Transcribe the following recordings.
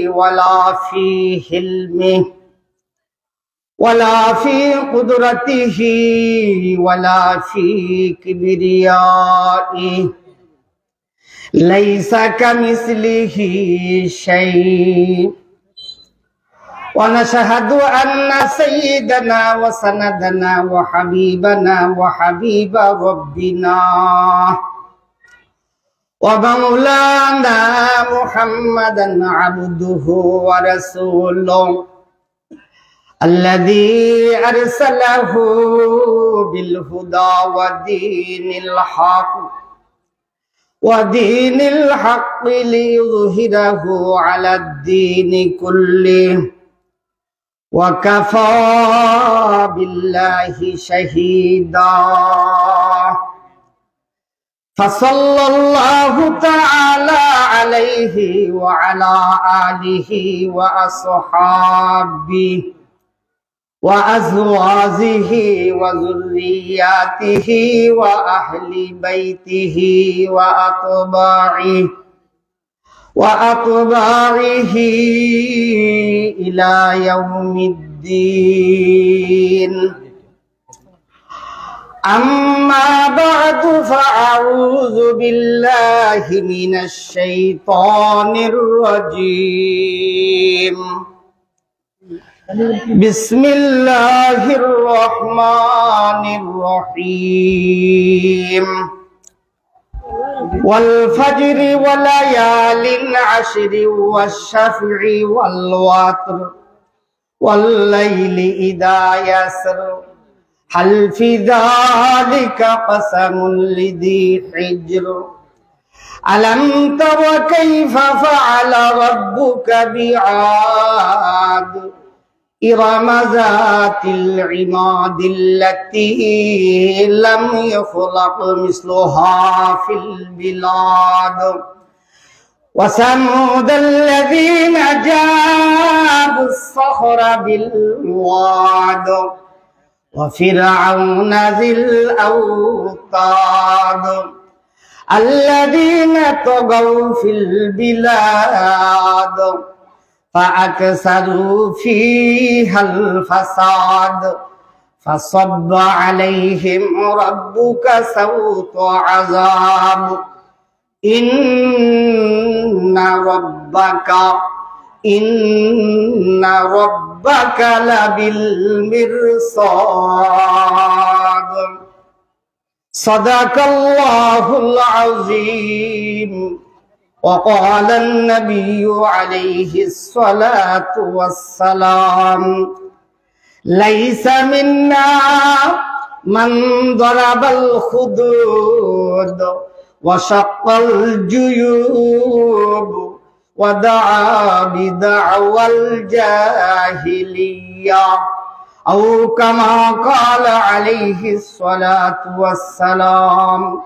ولا في حلمه ولا في قدرته ولا في كبريائه ليس كمثله شيء ونشهد أن سيدنا وسندنا وحبيبنا وحبيب ربنا ومولانا محمدا عبده ورسوله الذي أرسله بالهدى ودين الحق ليظهره على الدين كله وكفى بالله شهيدا فصلى الله تعالى عليه وعلى آله وأصحابه وأزواجه وذرياته وأهل بيته وأتباعه إلى يوم الدين أما بعد فأعوذ بالله من الشيطان الرجيم بسم الله الرحمن الرحيم والفجر وليال عشر والشفع والوتر والليل إذا يسر هل في ذلك قسم لذي حجر ألم تر كيف فعل ربك بعاد إرم ذات العماد التي لم يخلق مثلها في البلاد وثمود الذين جابوا الصخر بالواد وفرعون ذي الأوتاد الذين طغوا في البلاد فأكثروا فيها الفساد فصب عليهم ربك سوط عذاب إن ربك لبالمرصاد صدق الله العظيم وقال النبي عليه الصلاة والسلام ليس منا من ضرب الخدود وشق الجيوب ودعا بدعوى الجاهلية أو كما قال عليه الصلاة والسلام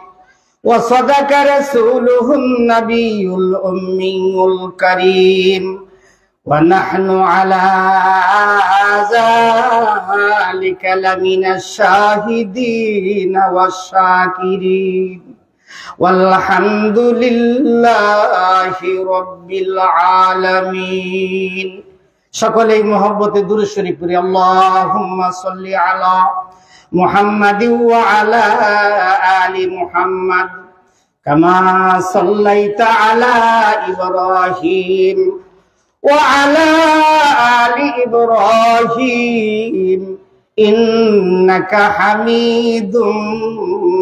وصدق رسوله النبي الأمي الكريم ونحن على ذلك لمن الشاهدين والشاكرين والحمد لله رب العالمين সকলেই মহব্বতে দুরূদ শরীফ পড়ি আল্লাহুম্মা সাল্লি আলা محمد وعلى آل محمد كما صليت على إبراهيم وعلى آل إبراهيم إنك حميد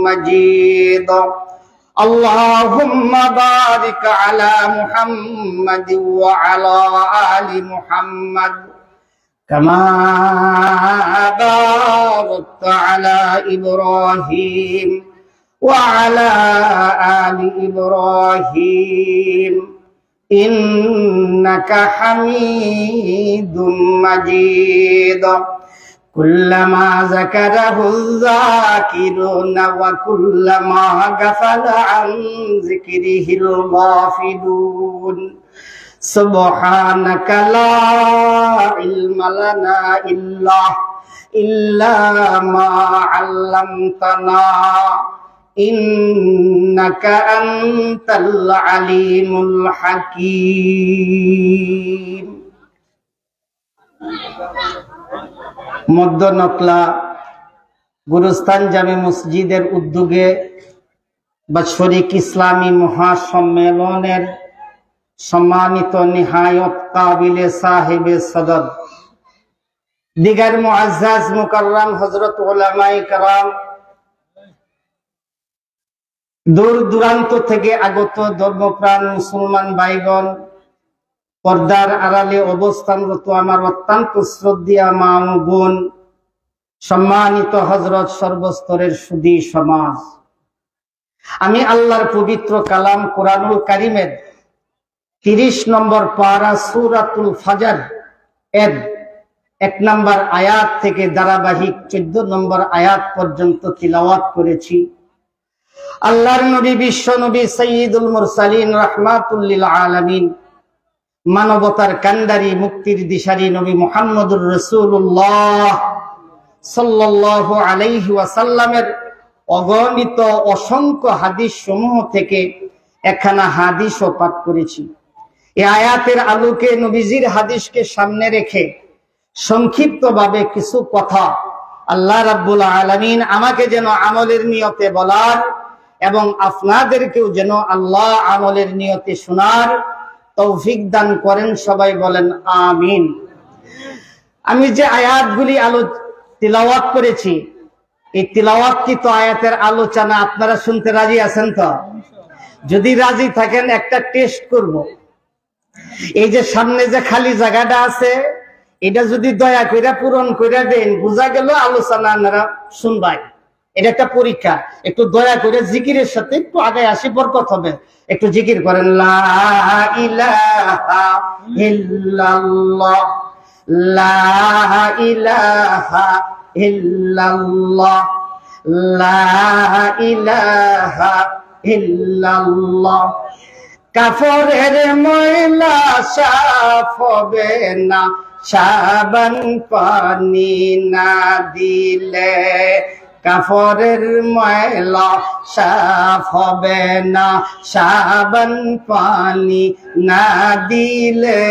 مجيد اللهم بارك على محمد وعلى آل محمد كما باركت على إبراهيم وعلى آل إبراهيم إنك حميد مجيد كلما ذكره الذاكرون وكلما غفل عن ذكره الغافلون سبحانك لا علم لنا إلا ما علمتنا ইন্নাকা আনতাল আলিমুল হাকীম। মধ্য নকলা গুরুস্থান জামে মসজিদের উদ্যোগে বাৎসরিক ইসলামী মহাসম্মেলনের সম্মানিত নিহায়ত কাবিলে সাহেবে সদর দিগার মুআজ্জাজ মুকাররম হযরত উলামায়ে কেরাম, দূর দূরান্ত থেকে আগত ধর্মপ্রাণ মুসলমান ভাইগণ, পর্দার আড়ালে অবস্থানরত আমার অত্যন্ত শ্রদ্ধেয় মা ও বোন, সম্মানিত হযরত সর্বস্তরের সুধী সমাজ, আমি আল্লাহর পবিত্র কালাম কোরআনুল কারীমের 30 নম্বর পারা সূরাতুল ফজর এর 1 নম্বর আয়াত থেকে ধারাবাহিক 14 নম্বর আয়াত পর্যন্ত তিলাওয়াত করেছি। আল্লাহর নবী, বিশ্ব নবী, সাইয়্যিদুল মুরসালিন, রাহমাতুল লিল আলামিন, মানবতার কান্ডারি, মুক্তির দিশারি নবী মুহাম্মদুর রাসূলুল্লাহ সাল্লাল্লাহু আলাইহি ওয়াসাল্লামের অগণিত অসংখ্য হাদিস সমূহ থেকে একখানা হাদিসও পাঠ করেছি। এই আয়াতের আলোকে নবীজির হাদিসকে সামনে রেখে সংক্ষিপ্তভাবে কিছু কথা আল্লাহ রাব্বুল আলামিন আমাকে যেন আমলের নিয়তে বলার এবং আপনাদেরকেও যেন আল্লাহ আমলের নিয়তে শোনার তৌফিক দান করেন। সবাই বলেন আমিন। আমি যে আয়াতগুলি তিলাওয়াত করেছি, এই তিলাওয়াতকৃত আয়াতের আলোচনা আপনারা শুনতে রাজি আছেন তো? যদি রাজি থাকেন একটা টেস্ট করব। এই যে সামনে যে খালি জায়গাটা আছে, এটা যদি দয়া করে পূরণ করে দেন, বোঝা গেল আলোচনা আপনারা শুনবাই। এটা একটা পরীক্ষা। একটু দয়া করে জিকিরের সাথে একটু আগে আসি, বরকত হবে। একটু জিকির করেন, লা ইলাহা ইল্লাল্লাহ, লা ইলাহা ইল্লাল্লাহ, লা ইলাহা ইল্লাল্লাহ। কাফরের ময়লা সাফ হবে না সাবান পানি না দিলে, কাফরের ময়লা সাফ হবে না সাবান পানি না দিলে,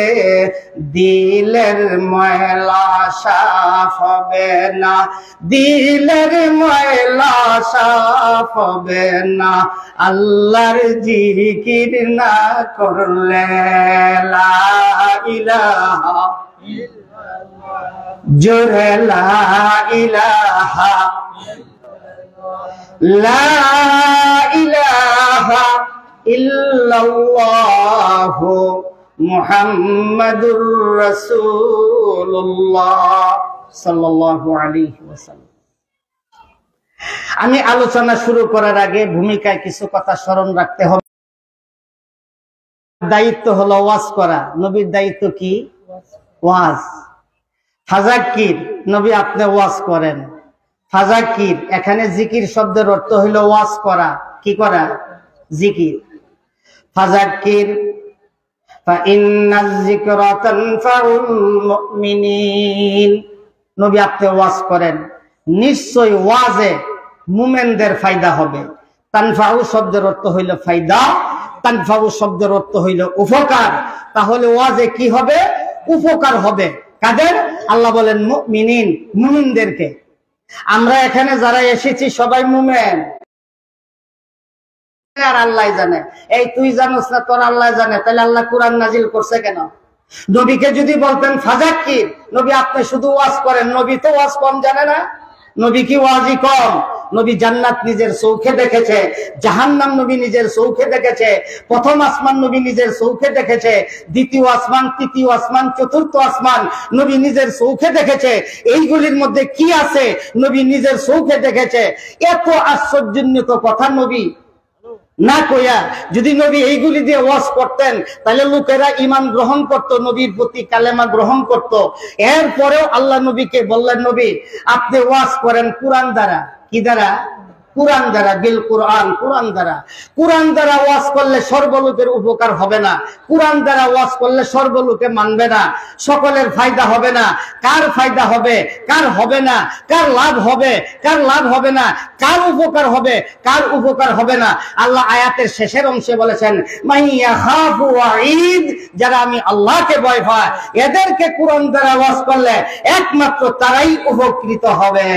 দিলের ময়লা সাফ হবে না, দিলের ময়লা সাফ হবে না আল্লাহর জিকির না করলে। লা ইলাহা জোরে লা ইলাহা, লা ইলাহা ইল্লাল্লাহু মুহাম্মাদুর রাসূলুল্লাহ সাল্লাল্লাহু আলাইহি ওয়াসাল্লাম। আমি আলোচনা শুরু করার আগে ভূমিকায় কিছু কথা স্মরণ রাখতে হবে। দায়িত্ব হলো ওয়াজ করা। নবীর দায়িত্ব কি? ওয়াজ। ফাজাক্কির, নবী আপনি ওয়াজ করেন। ফাজাক্কির, এখানে জিকির শব্দের অর্থ হইল ওয়াজ করা। কি করা? জিকির। ফাজাক্কির ফাইন্নাজ যিকরা তানফাউল মুমিনিন, নবী আপনি ওয়াজ করেন, নিশ্চয়ই ওয়াজে মুমিনদের ফায়দা হবে। তানফাউ শব্দের অর্থ হইল ফায়দা, তানফাউ শব্দের অর্থ হইল উপকার। তাহলে ওয়াজে কি হবে? উপকার হবে। কাদের? আল্লাহ বলেন মুমিনিন, মুমিনদেরকে। আমরা এখানে যারা এসেছি সবাই মুমিন, আর আল্লাহ জানে। এই তুই জানোস না, তোর আল্লাহ জানে। তাহলে আল্লাহ কুরআন নাজিল করছে কেন? নবীকে যদি বলতেন ফাজাক্কির, নবী আপনি শুধু ওয়াজ করেন, নবী তো ওয়াজ কম জানে না। নবী কি ওয়াজি কম? নবী জান্নাত নিজের চোখে দেখেছে, জাহান্নাম নবী নিজের চোখে দেখেছে, প্রথম আসমান নবী নিজের চোখে দেখেছে, দ্বিতীয় আসমান, তৃতীয় আসমান, চতুর্থ আসমান নবী নিজের চোখে দেখেছে। এইগুলির মধ্যে কি আছে নবী নিজের চোখে দেখেছে। এত আশ্চর্যজনক কথা নবী না কইয়া যদি নবী এইগুলি দিয়ে ওয়াজ করতেন, তাহলে লোকেরা ঈমান গ্রহণ করত, নবীর প্রতি কালেমা গ্রহণ করত। এরপরেও আল্লাহ নবীকে বললেন, নবী আপনি ওয়াজ করেন কোরআন দ্বারা। কি দ্বারা? কুরআন দ্বারা, বিল কুরআন, কুরআন দ্বারা। কুরআন দ্বারা ওয়াজ করলে সর্বলোকের উপকার হবে না, কুরআন দ্বারা ওয়াজ করলে সর্বলোকে মানবে না, সকলের ফায়দা হবে না। কার ফায়দা হবে, কার হবে না, কার লাভ হবে, কার লাভ হবে না, কার উপকার হবে, কার উপকার হবে না। আল্লাহ আয়াতের শেষের অংশে বলেছেন মাইয়া খাফু ওয়াঈদ, যারা আমি আল্লাহকে ভয় পায় এদেরকে কুরআন দ্বারা ওয়াজ করলে একমাত্র তারাই উপকৃত হবে।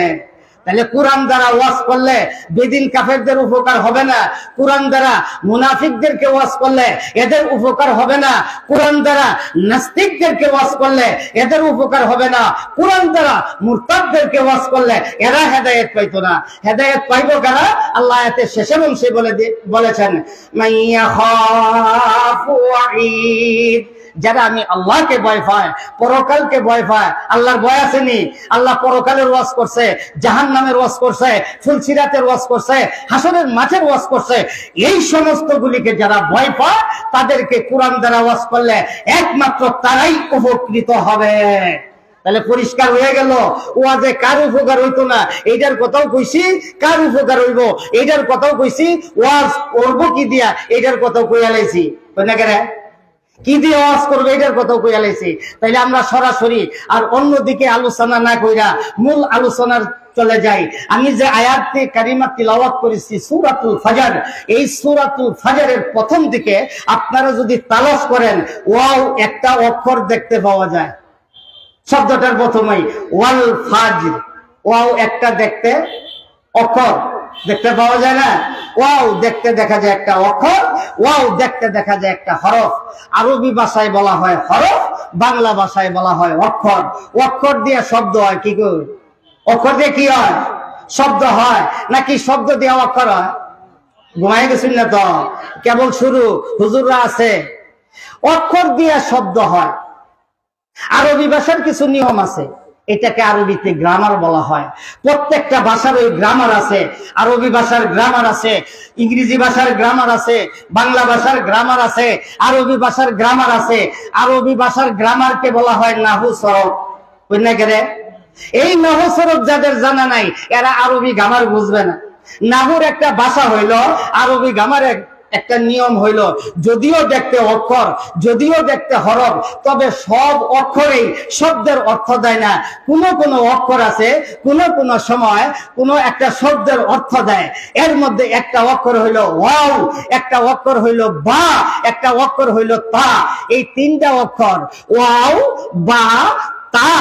তাহলে কোরআন দ্বারা ওয়াজ করলে বেদিন কাফেরদের উপকার হবে না, কোরআন দ্বারা মুনাফিকদেরকে ওয়াজ করলে এদের উপকার হবে না, কোরআন দ্বারা নাস্তিকদেরকে ওয়াজ করলে এদের উপকার হবে না, কোরআন দ্বারা মুরতাদদেরকে ওয়াজ করলে এরা হেদায়েত পাইতো না। হেদায়েত পাইবো কারা? আল্লাহ আয়াতের শেষের অংশে বলেছেন মাইয়া খাফু ওয়াঈদ, যারা আমি আল্লাহকে ভয় পায়, পরকালকে ভয় পায়। আল্লাহর ভয় আসেনি? আল্লাহ পরকালের ওয়াজ করছে, জাহান্নামের ওয়াজ করছে, ফুলসিরাতের ওয়াজ করছে, হাসরের মাঠের ওয়াজ করছে। এই সমস্ত গুলিকে যারা ভয় পায় তাদেরকে কোরআন দ্বারা ওয়াজ করলে একমাত্র তারাই উপকৃত হবে। তাহলে পরিষ্কার হয়ে গেল ওয়াজে কার উপকার হইতো না এইটার কথাও কইছি, কার উপকার হইব এইটার কথাও কইছি, ওয়াজ করব কি দিয়া এইটার কথাও কইয়া লাইছি। না কেন কি দিয়ে ওয়াজ করবে এটার কথাও কইয়া লাইছি। তাইলে আমরা সরাসরি আর অন্যদিকে আলোচনা না কইরা মূল আলোচনার চলে যাই। আমি যে আয়াতে কারিমা তিলাওয়াত করেছি সূরাতুল ফাজর, এই সূরাতুল ফাজরের প্রথম দিকে আপনারা যদি তালাশ করেন ওয়াও একটা অক্ষর দেখতে পাওয়া যায়। শব্দটার প্রথমেই ওয়াল ফাজর, ওয়াও একটা দেখতে অক্ষর দেখতে পাওয়া যায় না? ওয়াও দেখতে দেখা যায় একটা অক্ষর, ওয়াও দেখতে দেখা যায় একটা হরফ। আরবি ভাষায় বলা হয় হরফ, বাংলা ভাষায় বলা হয় অক্ষর। অক্ষর দিয়ে শব্দ হয় কি করে? অক্ষর দিয়ে কি হয়? শব্দ হয় নাকি শব্দ দিয়ে অক্ষর হয়? ঘুমাই গেছেন না তো, কেবল শুরু, হুজুররা আছে। অক্ষর দিয়ে শব্দ হয়। আরবি ভাষার কিছু নিয়ম আছে, এটাকে আরবিতে গ্রামার বলা হয়। প্রত্যেকটা ভাষার ওই গ্রামার আছে। আরবি ভাষার গ্রামার আছে, ইংরেজি ভাষার গ্রামার আছে, বাংলা ভাষার গ্রামার আছে, আরবি ভাষার গ্রামার আছে। আরবি ভাষার গ্রামারকে বলা হয় নাহু সরফ। বুঝলে গেলে এই নাহু সরফ যাদের জানা নাই এরা আরবি গ্রামার বুঝবে না। নাহুর একটা ভাষা হইল, আরবি গ্রামারের একটা নিয়ম হইল যদিও দেখতে অক্ষর, যদিও দেখতে হরফ, তবে সব অক্ষরেই শব্দের অর্থ দেয় না। কোন কোন অক্ষর আছে কোন কোন সময় কোন একটা শব্দের অর্থ দেয়। এর মধ্যে একটা অক্ষর হইল ওয়াও, একটা অক্ষর হইল বা, একটা অক্ষর হইল তা। এই তিনটা অক্ষর ওয়াও, বা, তা,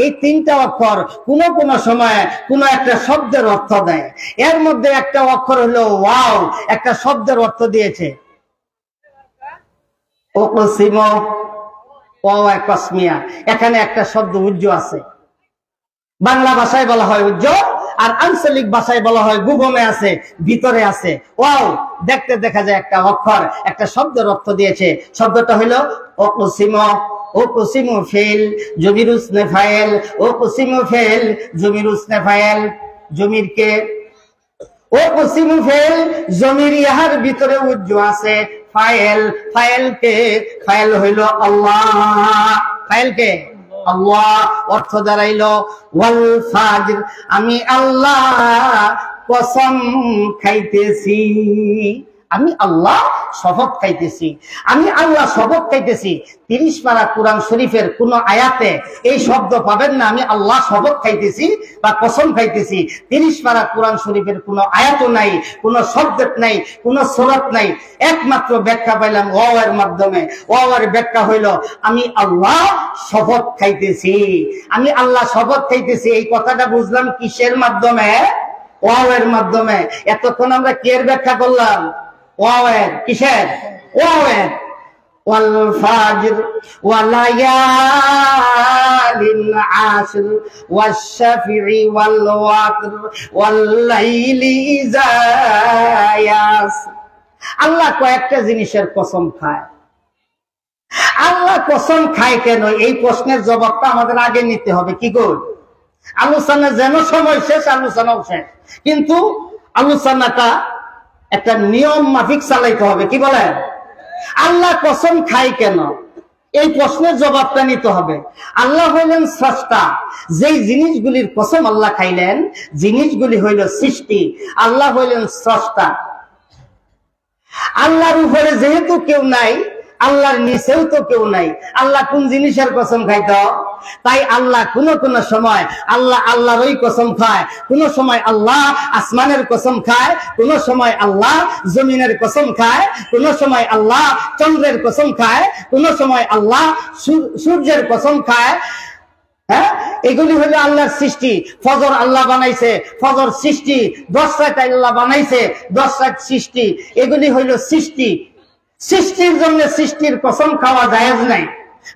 এই তিনটা অক্ষর কোন কোন সময় কোন একটা শব্দের অর্থ দেয়। এর মধ্যে একটা অক্ষর হলো ওয়াও, একটা শব্দের অর্থ দিয়েছে। এখানে একটা শব্দ উজ্জ আছে। বাংলা ভাষায় বলা হয় উজ্জ, আর আঞ্চলিক ভাষায় বলা হয় গুগমে আছে, ভিতরে আছে। ওয়াও দেখতে দেখা যায় একটা অক্ষর, একটা শব্দের অর্থ দিয়েছে। শব্দটা হইল অকুসিম। ও কুসিমু ফেল জমিরুস নেফায়েল, ও কুসিমু ফেল জমিরুস নেফায়েল। জমিরকে ও কুসিমু ফেল, জমির ইহার ভিতরে উজ্জ আছে। ফায়েল, ফায়েলকে, ফায়েল হইল আল্লাহ, ফায়েলকে আল্লাহ। অর্থ দাঁড়াইল ওয়াল ফাজর, আমি আল্লাহ কসম খাইতেছি, আমি আল্লাহ শপথ খাইতেছি, আমি আল্লাহ শপথ খাইতেছি। 30 পারা কোরআন শরীফের কোন আয়াতে এই শব্দ পাবেন না আমি আল্লাহ শপথ খাইতেছি বা কসম খাইতেছি। 30 পারা কোরআন শরীফের কোন আয়াতও নাই, কোন শব্দ নাই, কোন সূরাত নাই। একমাত্র ব্যাখ্যা পাইলাম ওয়াও এর মাধ্যমে। ওয়াও এর ব্যাখ্যা হইল আমি আল্লাহ শপথ খাইতেছি, আমি আল্লাহ শপথ খাইতেছি। এই কথাটা বুঝলাম কিসের মাধ্যমে? ওয়াও এর মাধ্যমে। এতক্ষণ আমরা কি এর ব্যাখ্যা করলাম? ওয়াও এর। কিসের? ওয়াও এর। ওয়াল ফাজর ওয়ালায়ালিন আশর ওয়াশ-শাফিঈ ওয়াল ওয়াতর ওয়াল লাইলি ইযা ইয়াস। আল্লাহ কয়েকটা জিনিসের কসম খায়। আল্লাহ কসম খায় কেন? এই প্রশ্নের জবাবটা আমাদের আগে নিতে হবে। কি কর আলোচনা যেন সময় শেষ, আলোচনাও শেষ, কিন্তু আলোচনাটা একটা নিয়ম মাফিক চালাইতে হবে। কি বলেন? আল্লাহ কসম খায় কেন? এই প্রশ্নের জবাবটা নিতে হবে। আল্লাহ হইলেন স্রষ্টা, যেই জিনিসগুলির কসম আল্লাহ খাইলেন জিনিসগুলি হইল সৃষ্টি, আল্লাহ হইলেন স্রষ্টা। আল্লাহর উপরে যেহেতু কেউ নাই, আল্লাহর নিচেও তো কেউ নাই, আল্লাহ কোন জিনিসের কসম খাইত? তাই আল্লাহ কোন সময় আল্লাহরই কসম খায়, কোন সময় আল্লাহ আসমানের কসম খায়, কোন সময় আল্লাহ জমিনের কসম খায়, কোন সময় আল্লাহ চন্দ্রের কসম খায়, কোন সময় আল্লাহ সূর্যের কসম খায়। হ্যাঁ, এগুলি হলো আল্লাহর সৃষ্টি। ফজর আল্লাহ বানাইছে, ফজর সৃষ্টি। 10 রাত আল্লাহ বানাইছে, 10 রাত সৃষ্টি। এগুলি হইল সৃষ্টি। সৃষ্টির জন্য সৃষ্টির কসম খাওয়া জায়েজ নাই।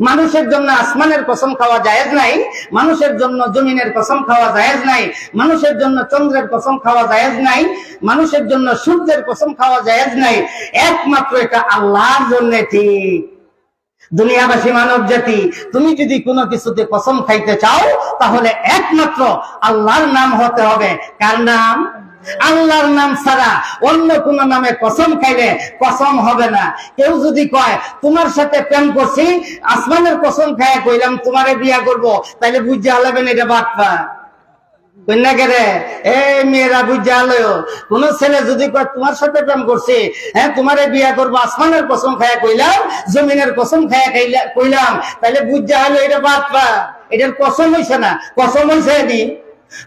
মানুষের জন্য আসমানের কসম খাওয়া জায়েজ নাই, মানুষের জন্য জমিনের কসম খাওয়া জায়েজ নাই, মানুষের জন্য চন্দ্রের কসম খাওয়া জায়েজ নাই, মানুষের জন্য সূর্যের কসম খাওয়া জায়েজ নাই। একমাত্র এটা আল্লাহর জন্য ঠিক। দুনিয়াবাসী মানব জাতি, তুমি যদি কোনো কিছুতে কসম খাইতে চাও তাহলে একমাত্র আল্লাহর নাম হতে হবে। কার নাম? আল্লাহর নাম ছাড়া অন্য কোন নামে কসম খাইলে কসম হবে না। কেউ যদি কয় তোমার সাথে প্রেম করছি, আসমানের কসম খাইয়া কইলাম তোমারে বিয়া করব, তাইলে বুঝে আলাবেন এটা বাটপা। মেয়েরা বুঝে আলো, কোন ছেলে যদি কয় তোমার সাথে প্রেম করছে, হ্যাঁ তোমারে বিয়া করবো, আসমানের কসম খাইয়া কইলাম, জমিনের কসম খাইয়া কইলাম, তাইলে বুঝে আলো এটা বাটপা। এটার কসম হইছে না, কসম হইছে নি?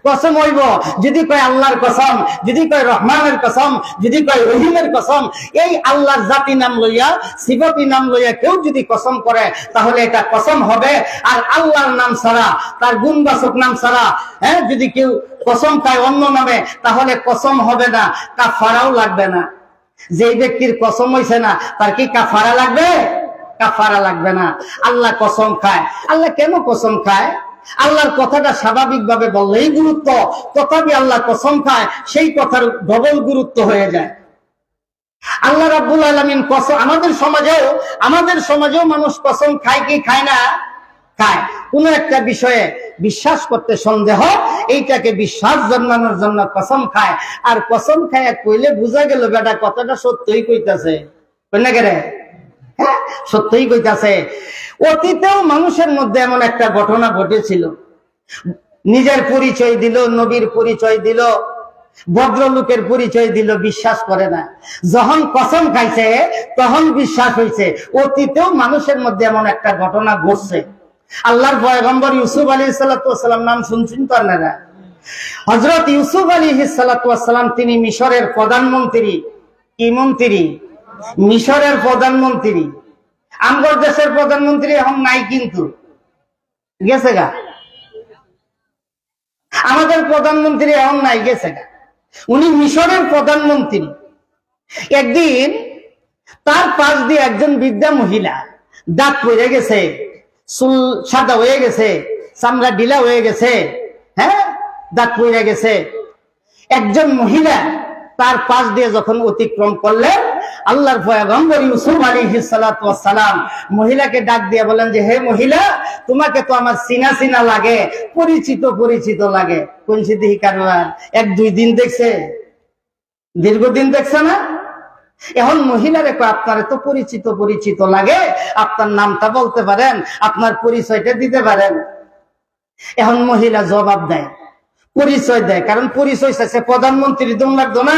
কসম হইব যদি কয় আল্লাহর কসম, যদি কয় রহমানের কসম, যদি কয় রহিমের কসম। এই আল্লাহর জাতি নাম লইয়া, সিফাতি নাম লইয়া কেউ যদি কসম করে তাহলে এটা কসম হবে। আর আল্লাহর নাম ছাড়া, তার গুণবাচক নাম ছাড়া হ্যাঁ যদি কেউ কসম খায় অন্য নামে তাহলে কসম হবে না, কাফারাও লাগবে না। যে ব্যক্তির কসম হইছে না তার কি কাফারা লাগবে? কাফারা লাগবে না। আল্লাহ কসম খায়। আল্লাহ কেন কসম খায়? আল্লাহর কথাটা স্বাভাবিকভাবে বললেই গুরুত্ব, তথাপি আল্লাহ কসম খায়, সেই কথার ডবল গুরুত্ব হয়ে যায়। আল্লাহ রাব্বুল আলামিন কসম, আমাদের সমাজেও মানুষ কসম খায় কি খায় না? খায়। কোন একটা বিষয়ে বিশ্বাস করতে সন্দেহ, এইটাকে বিশ্বাস জন্মানোর জন্য কসম খায়। আর কসম খায় কইলে বোঝা গেল বেটা কথাটা সত্যই কইতাছে, না কে রে? হ্যাঁ, সত্যই কইতাছে। অতীতেও মানুষের মধ্যে এমন একটা ঘটনা ঘটেছিল, নিজের পরিচয় দিল, নবীর পরিচয় দিল, ভদ্রলোকের পরিচয় দিল, বিশ্বাস করে না। যখন কসম খাইছে তখন বিশ্বাস হয়েছে। অতীতেও মানুষের মধ্যে এমন একটা ঘটনা ঘটছে। আল্লাহর পয়গম্বর ইউসুফ আলাইহিস সালাম নাম শুনছেন তো আপনারা? হযরত ইউসুফ আলাইহিস সালাম তিনি মিশরের প্রধানমন্ত্রী। কি মন্ত্রী? মিশরের প্রধানমন্ত্রী। আমগর দেশের প্রধানমন্ত্রী এখন নাই, কিন্তু গেছে গা। আমাদের প্রধানমন্ত্রী এখন নাই, গেছে গা। উনি মিশরের প্রধানমন্ত্রী। একদিন তার পাশ দিয়ে একজন বৃদ্ধা মহিলা, দাঁত পড়ে গেছে, চুল সাদা হয়ে গেছে, চামড়া ঢিলা হয়ে গেছে, হ্যাঁ দাঁত পড়ে গেছে। একজন মহিলা তার পাশ দিয়ে যখন অতিক্রম করলেন, আল্লাহর পয়গম্বর ইউসুফ আলাইহিস সালাম মহিলাকে ডাক দিয়ে বলেন যে, হে মহিলা, তোমাকে তো আমার চিনা চিনা লাগে, পরিচিত পরিচিত লাগে। কোন সিদ্ধি কারবার 1-2 দিন দেখছে, দীর্ঘদিন দেখছে না? এখন মহিলারে আপনার তো পরিচিত পরিচিত লাগে, আপনার নামটা বলতে পারেন, আপনার পরিচয়টা দিতে পারেন। এখন মহিলা জবাব দেয়, পরিচয় দেয়, কারণ পরিচয় চাইছে প্রধানমন্ত্রী, দম লাগতো না,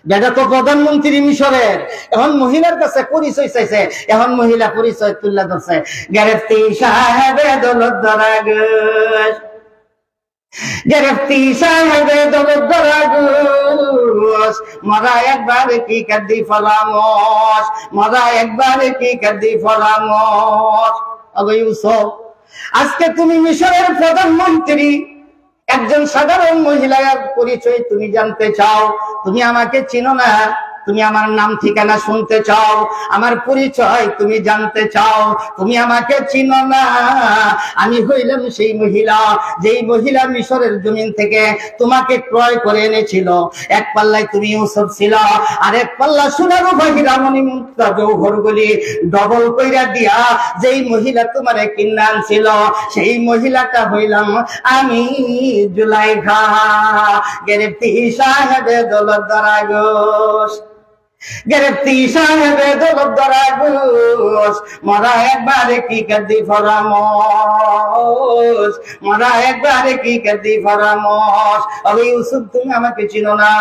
যেটা তো প্রধানমন্ত্রী মিশরের। এখন মহিলার কাছে পরিচয় চাইছে, এখন মহিলা পরিচয় তুলে ধরছে। গ্রেফতি সাহেবে দৌলত দরাগস, গ্রেফতি সাহেবে দৌলত দরাগস, মরা একবার কি কাদি ফলামস, মরা একবার কি কাদি ফলামস। আগে ইউসুফ, আজকে তুমি মিশরের প্রধানমন্ত্রী, একজন সাধারণ মহিলার পরিচয় তুমি জানতে চাও, তুমি আমাকে চিনো না, তুমি আমার নাম ঠিকানা শুনতে চাও, আমার পরিচয় তুমি জানতে চাও, তুমি আমাকে চিনো না। আমি হইলাম সেই মহিলা, যেই মহিলা মিশরের জমিন থেকে তোমাকে ক্রয় করে এনেছিল। এক পাল্লায় তুমি ইউসুফ ছিল, আর এক পাল্লা সোনার বাহিরা মণি মুক্তা জৌহরগুলি ডবল কইরা দিয়া যেই মহিলা তোমারে কিনে আনছিল, সেই মহিলাটা হইলাম আমি, জুলাইখা। গ্রেফতি সাহেবে দৌলত দরাগস। গ্রেপ্তি সাহেবে দৌলত ধরা ঘুষ, মরা একবারে কি কাদি ফরামস, মরা একবারে কি কাদি ফরামস। আরে ইউসুফ তুমি আমাকে চিনো না?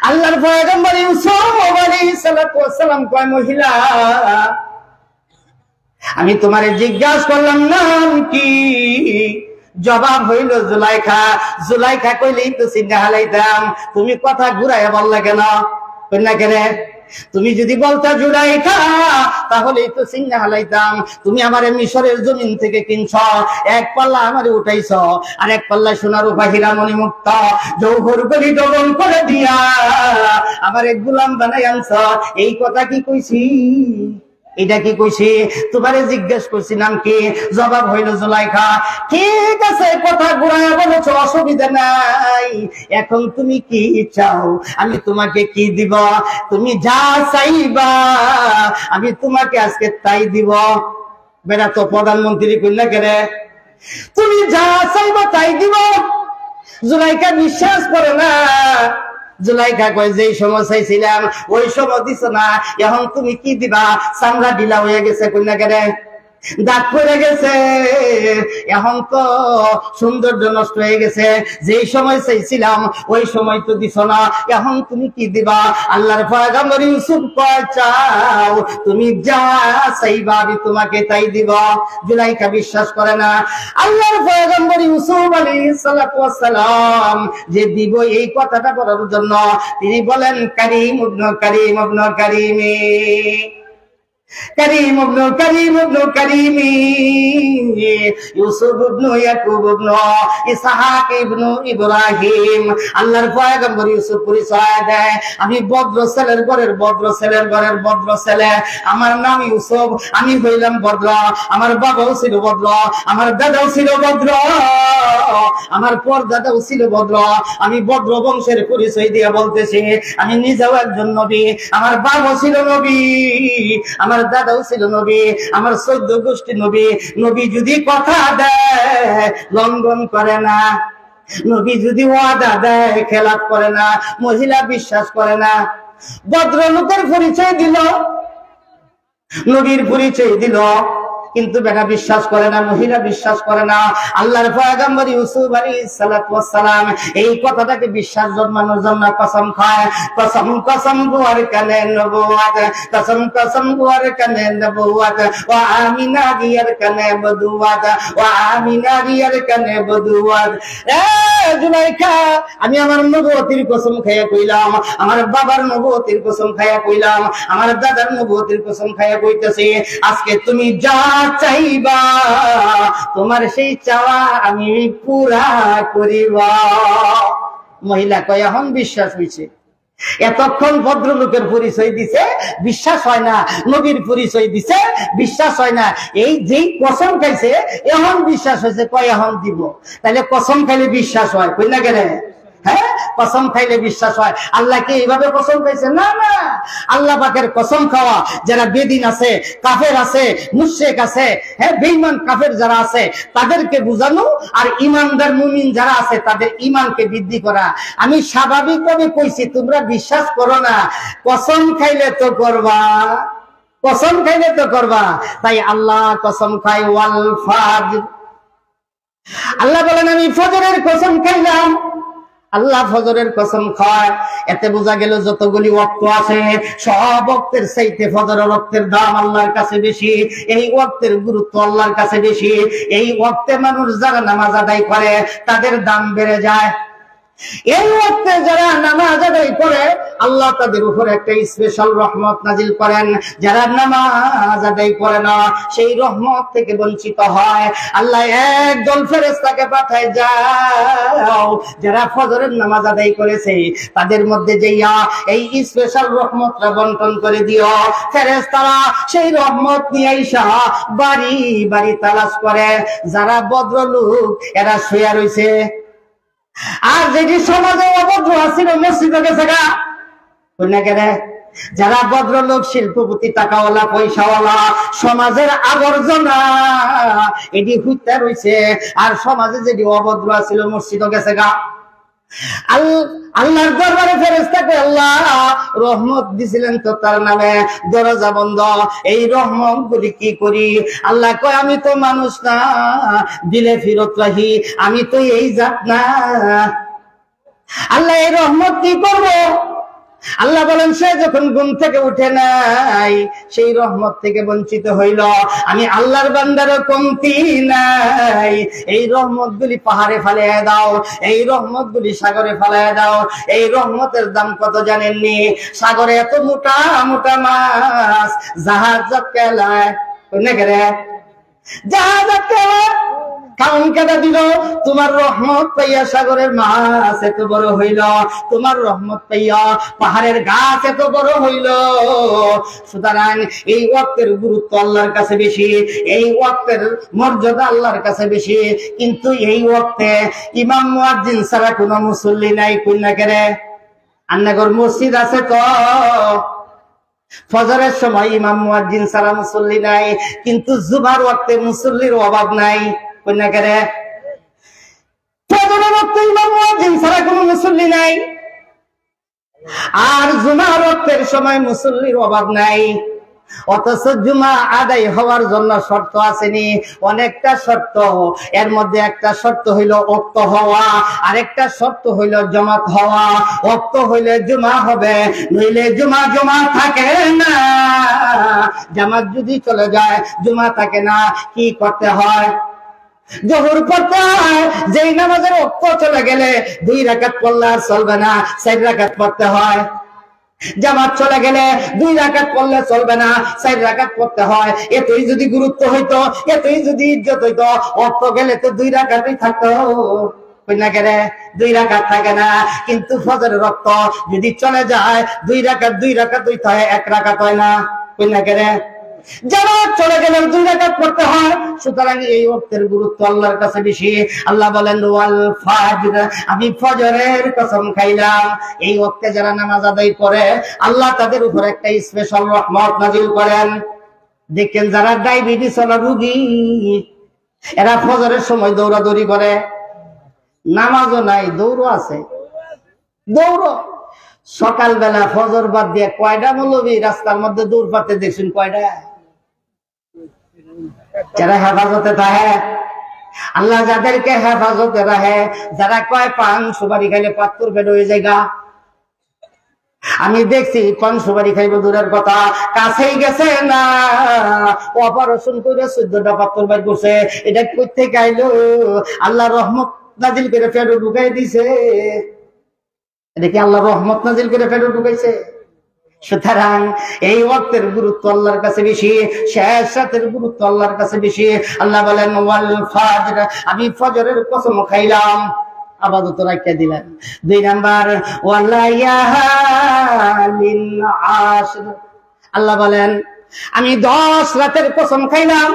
আল্লাহর পয়গম্বর ইউসুফ আলাইহিস সালাতু ওয়াস সালাম কয়, মহিলা আমি তোমারে জিজ্ঞাসা করলাম নাম কি? জবাব হইল জুলাইখা। জুলাইখা কইলেই তো চিন্তা হালাইতাম, তুমি কথা ঘুরাইয়া বললে কেন? কন্যা কেন? তুমি যদি বলতা জুলাইখা তাহলেই তো চিন্তা হালাইতাম। তুমি আমারে মিশরের জমিন থেকে কিনছ, এক পাল্লা আমারে উঠাইছ, আর এক পাল্লা সোনার রূপা হীরা মণি মুক্তা জৌহর গলি ডবল করে দিয়া আমারে গোলাম বানাই আনছ। এই কথা কি কইছি? এটা কি কইছি? তোমারে জিজ্ঞেস করছি নাম কি? জবাব হইল জুলাইখা। ঠিক আছে, কথা ঘুরাইয়া বলেছো, অসুবিধা নাই। এখন তুমি কি চাও? আমি তোমাকে কি দিব? তুমি যা চাইবা আমি তোমাকে আজকে তাই দিব। বেড়া তো প্রধানমন্ত্রী কইলা কেরে, তুমি যা চাইবা তাই দিব। জুলাইখা বিশ্বাস করে না। জুলাইখা কয়, যেই সময় চাইছিলাম ওই সময় দিছ না, এখন তুমি কি দিবা? চামড়া ঢিলা হয়ে গেছে কন্যা কেরে, দাঁত পড়ে গেছে, এখন তো সৌন্দর্য নষ্ট হয়ে গেছে। যেই সময় চাইছিলাম ওই সময় তো দিছ না, এখন তুমি কি দিবা? আল্লাহর পয়গম্বর ইউসুফ কয়, চাও তুমি যা চাইবা আমি তোমাকে তাই দিব। জুলাইখা বিশ্বাস করে না। আল্লাহর পয়গম্বর ইউসুফ আলাইহিস সালাতু ওয়াস সালাম যে দিব এই কথাটা বলার জন্য তিনি বলেন, কারীম ইবনে কারীম ইবনে কারীমি, কারীম ইবনে কারীম ইবনে কারীমি, ইউসুফ ইবনে ইয়াকুব ইবনে ইসহাক ইবনে ইব্রাহিম। আল্লাহর পয়গম্বর ইউসুফ পরিচয় দেয়, আমি ভদ্র ছেলের ঘরের ভদ্র ছেলের ঘরের ভদ্র ছেলে। আমার নাম ইউসুফ, আমি হইলাম ভদ্র। আমার বাবাও ছিল ভদ্র, আমার দাদাও ছিল ভদ্র, আমার পরদাদাও ছিল ভদ্র। আমি ভদ্র বংশের পরিচয় দিয়ে বলতেছি, আমি নিজেও একজন নবী, আমার বাবাও ছিল নবী, আমার দাদাও ছিল নবী, আমার 14 গোষ্ঠী নবী। নবী যদি কথা দেয় লঙ্ঘন করে না, নবী যদি ওয়াদা দেয় খেলাপ করে না, মহিলা বিশ্বাস করে না। ভদ্রলোকের পরিচয় দিল, নবীর পরিচয় দিল, কিন্তু বেটা বিশ্বাস করে না, মহিলা বিশ্বাস করে না। আল্লাহর পয়গম্বর ইউসুফ আলাইহিস সালাতু ওয়াস সালাম এই কথাটাকে বিশ্বাস জন্মানোর জন্য কসম খায়, কসম কসম গুয়ার কানে নবুয়ত, কসম কসম গুয়ার কানে নবুয়ত, ওয়া আমিনা গিয়ার কানে বদুয়াত, ওয়া আমিনা গিয়ার কানে বদুয়াত। এ জুলাইখা, আমি আমার নবুয়তির কসম খাইয়া কইলাম, আমার বাবার নবুয়তির কসম খাইয়া কইলাম, আমার দাদার নবুয়তির কসম খাইয়া কইতেছি, আজকে তুমি যা চাইবা তোমার সেই চাওয়া আমি পুরা করিব। মহিলা কয়, এখন বিশ্বাস হইছে। এতক্ষণ ভদ্রলোকের পরিচয় দিছে, বিশ্বাস হয় না। নবীর পরিচয় দিছে, বিশ্বাস হয় না। এই যেই কসম খাইছে এখন বিশ্বাস হয়েছে, কয় এখন দিব। তাহলে কসম খাইলে বিশ্বাস হয়, কই না কেন? হ্যাঁ, কসম খাইলে বিশ্বাস হয়। আল্লাহ কি এইভাবে কসম খাইছে? না না, আল্লাহ পাকের কসম খাওয়া যারা বেদিন আছে, কাফের আছে, মুশরিক আছে, হ্যাঁ বেঈমান কাফের যারা আছে তাদেরকে বুঝানো, আর ইমানদার মুমিন যারা আছে তাদের ইমানকে বৃদ্ধি করা। আমি স্বাভাবিকভাবে কইছি, তোমরা বিশ্বাস করো না, কসম খাইলে তো করবা, কসম খাইলে তো করবা। তাই আল্লাহ কসম খাই, ওয়াল ফাজর, আল্লাহ বলেন আমি ফজরের কসম খাইলাম। আল্লাহ ফজরের কসম খায়, এতে বোঝা গেল যতগুলি ওয়াক্ত আছে সব ওয়াক্তের চাইতে ফজরের ওয়াক্তের দাম আল্লাহর কাছে বেশি, এই ওয়াক্তের গুরুত্ব আল্লাহর কাছে বেশি। এই ওয়াক্তে মানুষ যারা নামাজ আদায় করে তাদের দাম বেড়ে যায়। এই ওয়াক্তে যারা নামাজ আদায় করে আল্লাহ তাদের উপর একটা স্পেশাল রহমত নাজিল করেন। যারা নামাজ আদায় করে না সেই রহমত থেকে বঞ্চিত হয়। আল্লাহ একদল ফেরেশতাকে পাঠায়, যাও যারা ফজরের নামাজ আদায় করেছে তাদের মধ্যে যাইয়া এই স্পেশাল রহমতটা বন্টন করে দিও। ফেরেশতারা সেই রহমত নিয়ে আইসা বাড়ি বাড়ি তালাশ করে, যারা ভদ্রলোক এরা শুয়ে রইছে। আর যেটি সমাজে অভদ্র আছিল মসজিদে গেছে গা, কইনা কেন? যারা ভদ্রলোক, শিল্পপতি, টাকাওয়ালা, পয়সাওয়ালা, সমাজের আবর্জনা এটি হুইতে রইছে। আর সমাজে যেটি অভদ্র আছিল মসজিদে গেছে গা। আল্লাহর দরবারে ফেরেশতাকে আল্লাহ রহমত দিছিলেন তো তার নামে, দরজা বন্ধ, এই রহমত গুলি কি করি? আল্লাহ কয় আমি তো মানুষ না, দিলে ফিরত রাহি, আমি তো এই জাত না। আল্লাহ এই রহমত কি করবো? আল্লাহ বলেন সে যখন ঘুম থেকে উঠে নাই, সেই রহমত থেকে বঞ্চিত হইল, আমি আল্লাহর বান্দারও কমতি নাই। এই রহমত গুলি পাহাড়ে ফালিয়ে দাও, এই রহমত গুলি সাগরে ফালিয়ে দাও। এই রহমতের দাম কত জানেননি? সাগরে এত মোটা মোটা মাছ জাহাজ কেলায় জাহাজ কেলায় কারণ কেটে দিল, তোমার রহমত পাইয়া সাগরের মাছ এত বড় হইল, তোমার রহমত পাইয়া পাহাড়ের গাছ এত বড় হইল। সুতরাং এই ওয়াক্তের গুরুত্ব আল্লাহর কাছে বেশি, এই ওয়াক্তের মর্যাদা আল্লাহর কাছে বেশি। কিন্তু এই ওয়াক্তে ইমাম মুয়াজ্জিন ছাড়া কোনো মুসল্লি নাই। কন্যা কেরে আন্নাগর মসজিদ আছে তো, ফজরের সময় ইমাম মুয়াজ্জিন ছাড়া মুসল্লি নাই, কিন্তু জুমার ওয়াক্তে মুসল্লির অভাব নাই। কন্যা কেরে ফজরের ওয়াক্তে ইমাম মুয়াজ্জিন ছাড়া কোনো মুসল্লি নাই, আর জুমার ওয়াক্তের সময় মুসল্লির অভাব নাই। অথচ জুমা আদায় হওয়ার জন্য শর্ত আসেনি, অনেকটা শর্ত। এর মধ্যে একটা শর্ত হইল ওক্ত হওয়া, আরেকটা শর্ত হইল জমাত হওয়া। ওক্ত হইলে জুমা হবে, নইলে জুমা জমা থাকে না। জামাত যদি চলে যায়, জুমা থাকে না, কি করতে হয়? জোহর পড়তে হয়। যেই নামাজের ওক্ত চলে গেলে 2 রাকাত পড়লে আর চলবে না, 4 রাকাত পড়তে হয়। জামাত চলে গেলে 2 রাকাত পড়লে চলবে না, 4 রাকাত পড়তে হয়। এতই যদি গুরুত্ব হইতো, এতই যদি ইজ্জত হইতো, ওক্ত গেলে তো 2 রাকাতই থাকতো। কইনা গেলে 2 রাকাত থাকে না। কিন্তু ফজরের ওক্ত যদি চলে যায়, 2 রাকাত হইতে হয়, 1 রাকাত হয় না। কইনা গেলে জামাত চলে গেলে 2 রাকাত পড়তে হয়। সুতরাং এই ওয়াক্তের গুরুত্ব আল্লাহর কাছে বেশি। আল্লাহ বলেন ওয়াল ফাজর, আমি ফজরের কসম খাইলাম। এই ওয়াক্তে যারা নামাজ আদায় করে, আল্লাহ তাদের উপর একটা স্পেশাল রহমত নাজিল করেন। দেখেন যারা ডায়াবেটিস ওয়ালা রোগী, এরা ফজরের সময় দৌড়াদৌড়ি করে, নামাজও নাই, দৌড়ও আছে। দৌড় সকালবেলা ফজর বাদ দিয়ে কয়টা মৌলবী রাস্তার মধ্যে দৌড় পাতে দেখছেন? কয়টা? যারা হেফাজতে থাকে, আল্লাহ যাদেরকে হেফাজতে রাখে, যারা কয় পান সুপারি খাইলে পাত্তর বেড হয়ে যায়। আমি দেখছি পান সুপারি খাইব দূরের কথা, কাছেই গেছে না, অপারেশন করে 14টা পাত্তর বাইর করছে। এটা কই থেকে আইলো? আল্লাহ রহমত নাজিল করে ফেরো ঢুকাই দিছে। এটা কি আল্লাহ রহমত নাজিল করে ফেরো ঢুকাইছে? সুতরাং এই ওয়াক্তের গুরুত্ব আল্লাহর কাছে বেশি, শেষ রাতের গুরুত্ব আল্লাহর কাছে বেশি। আল্লাহ বলেন ওয়াল ফাজর, আমি ফজরের কসম খাইলাম। আবাদত রাখিয়া দিলেন। 2 নাম্বার ওয়ালায়ালিন আশর, আল্লাহ বলেন আমি 10 রাতের কসম খাইলাম,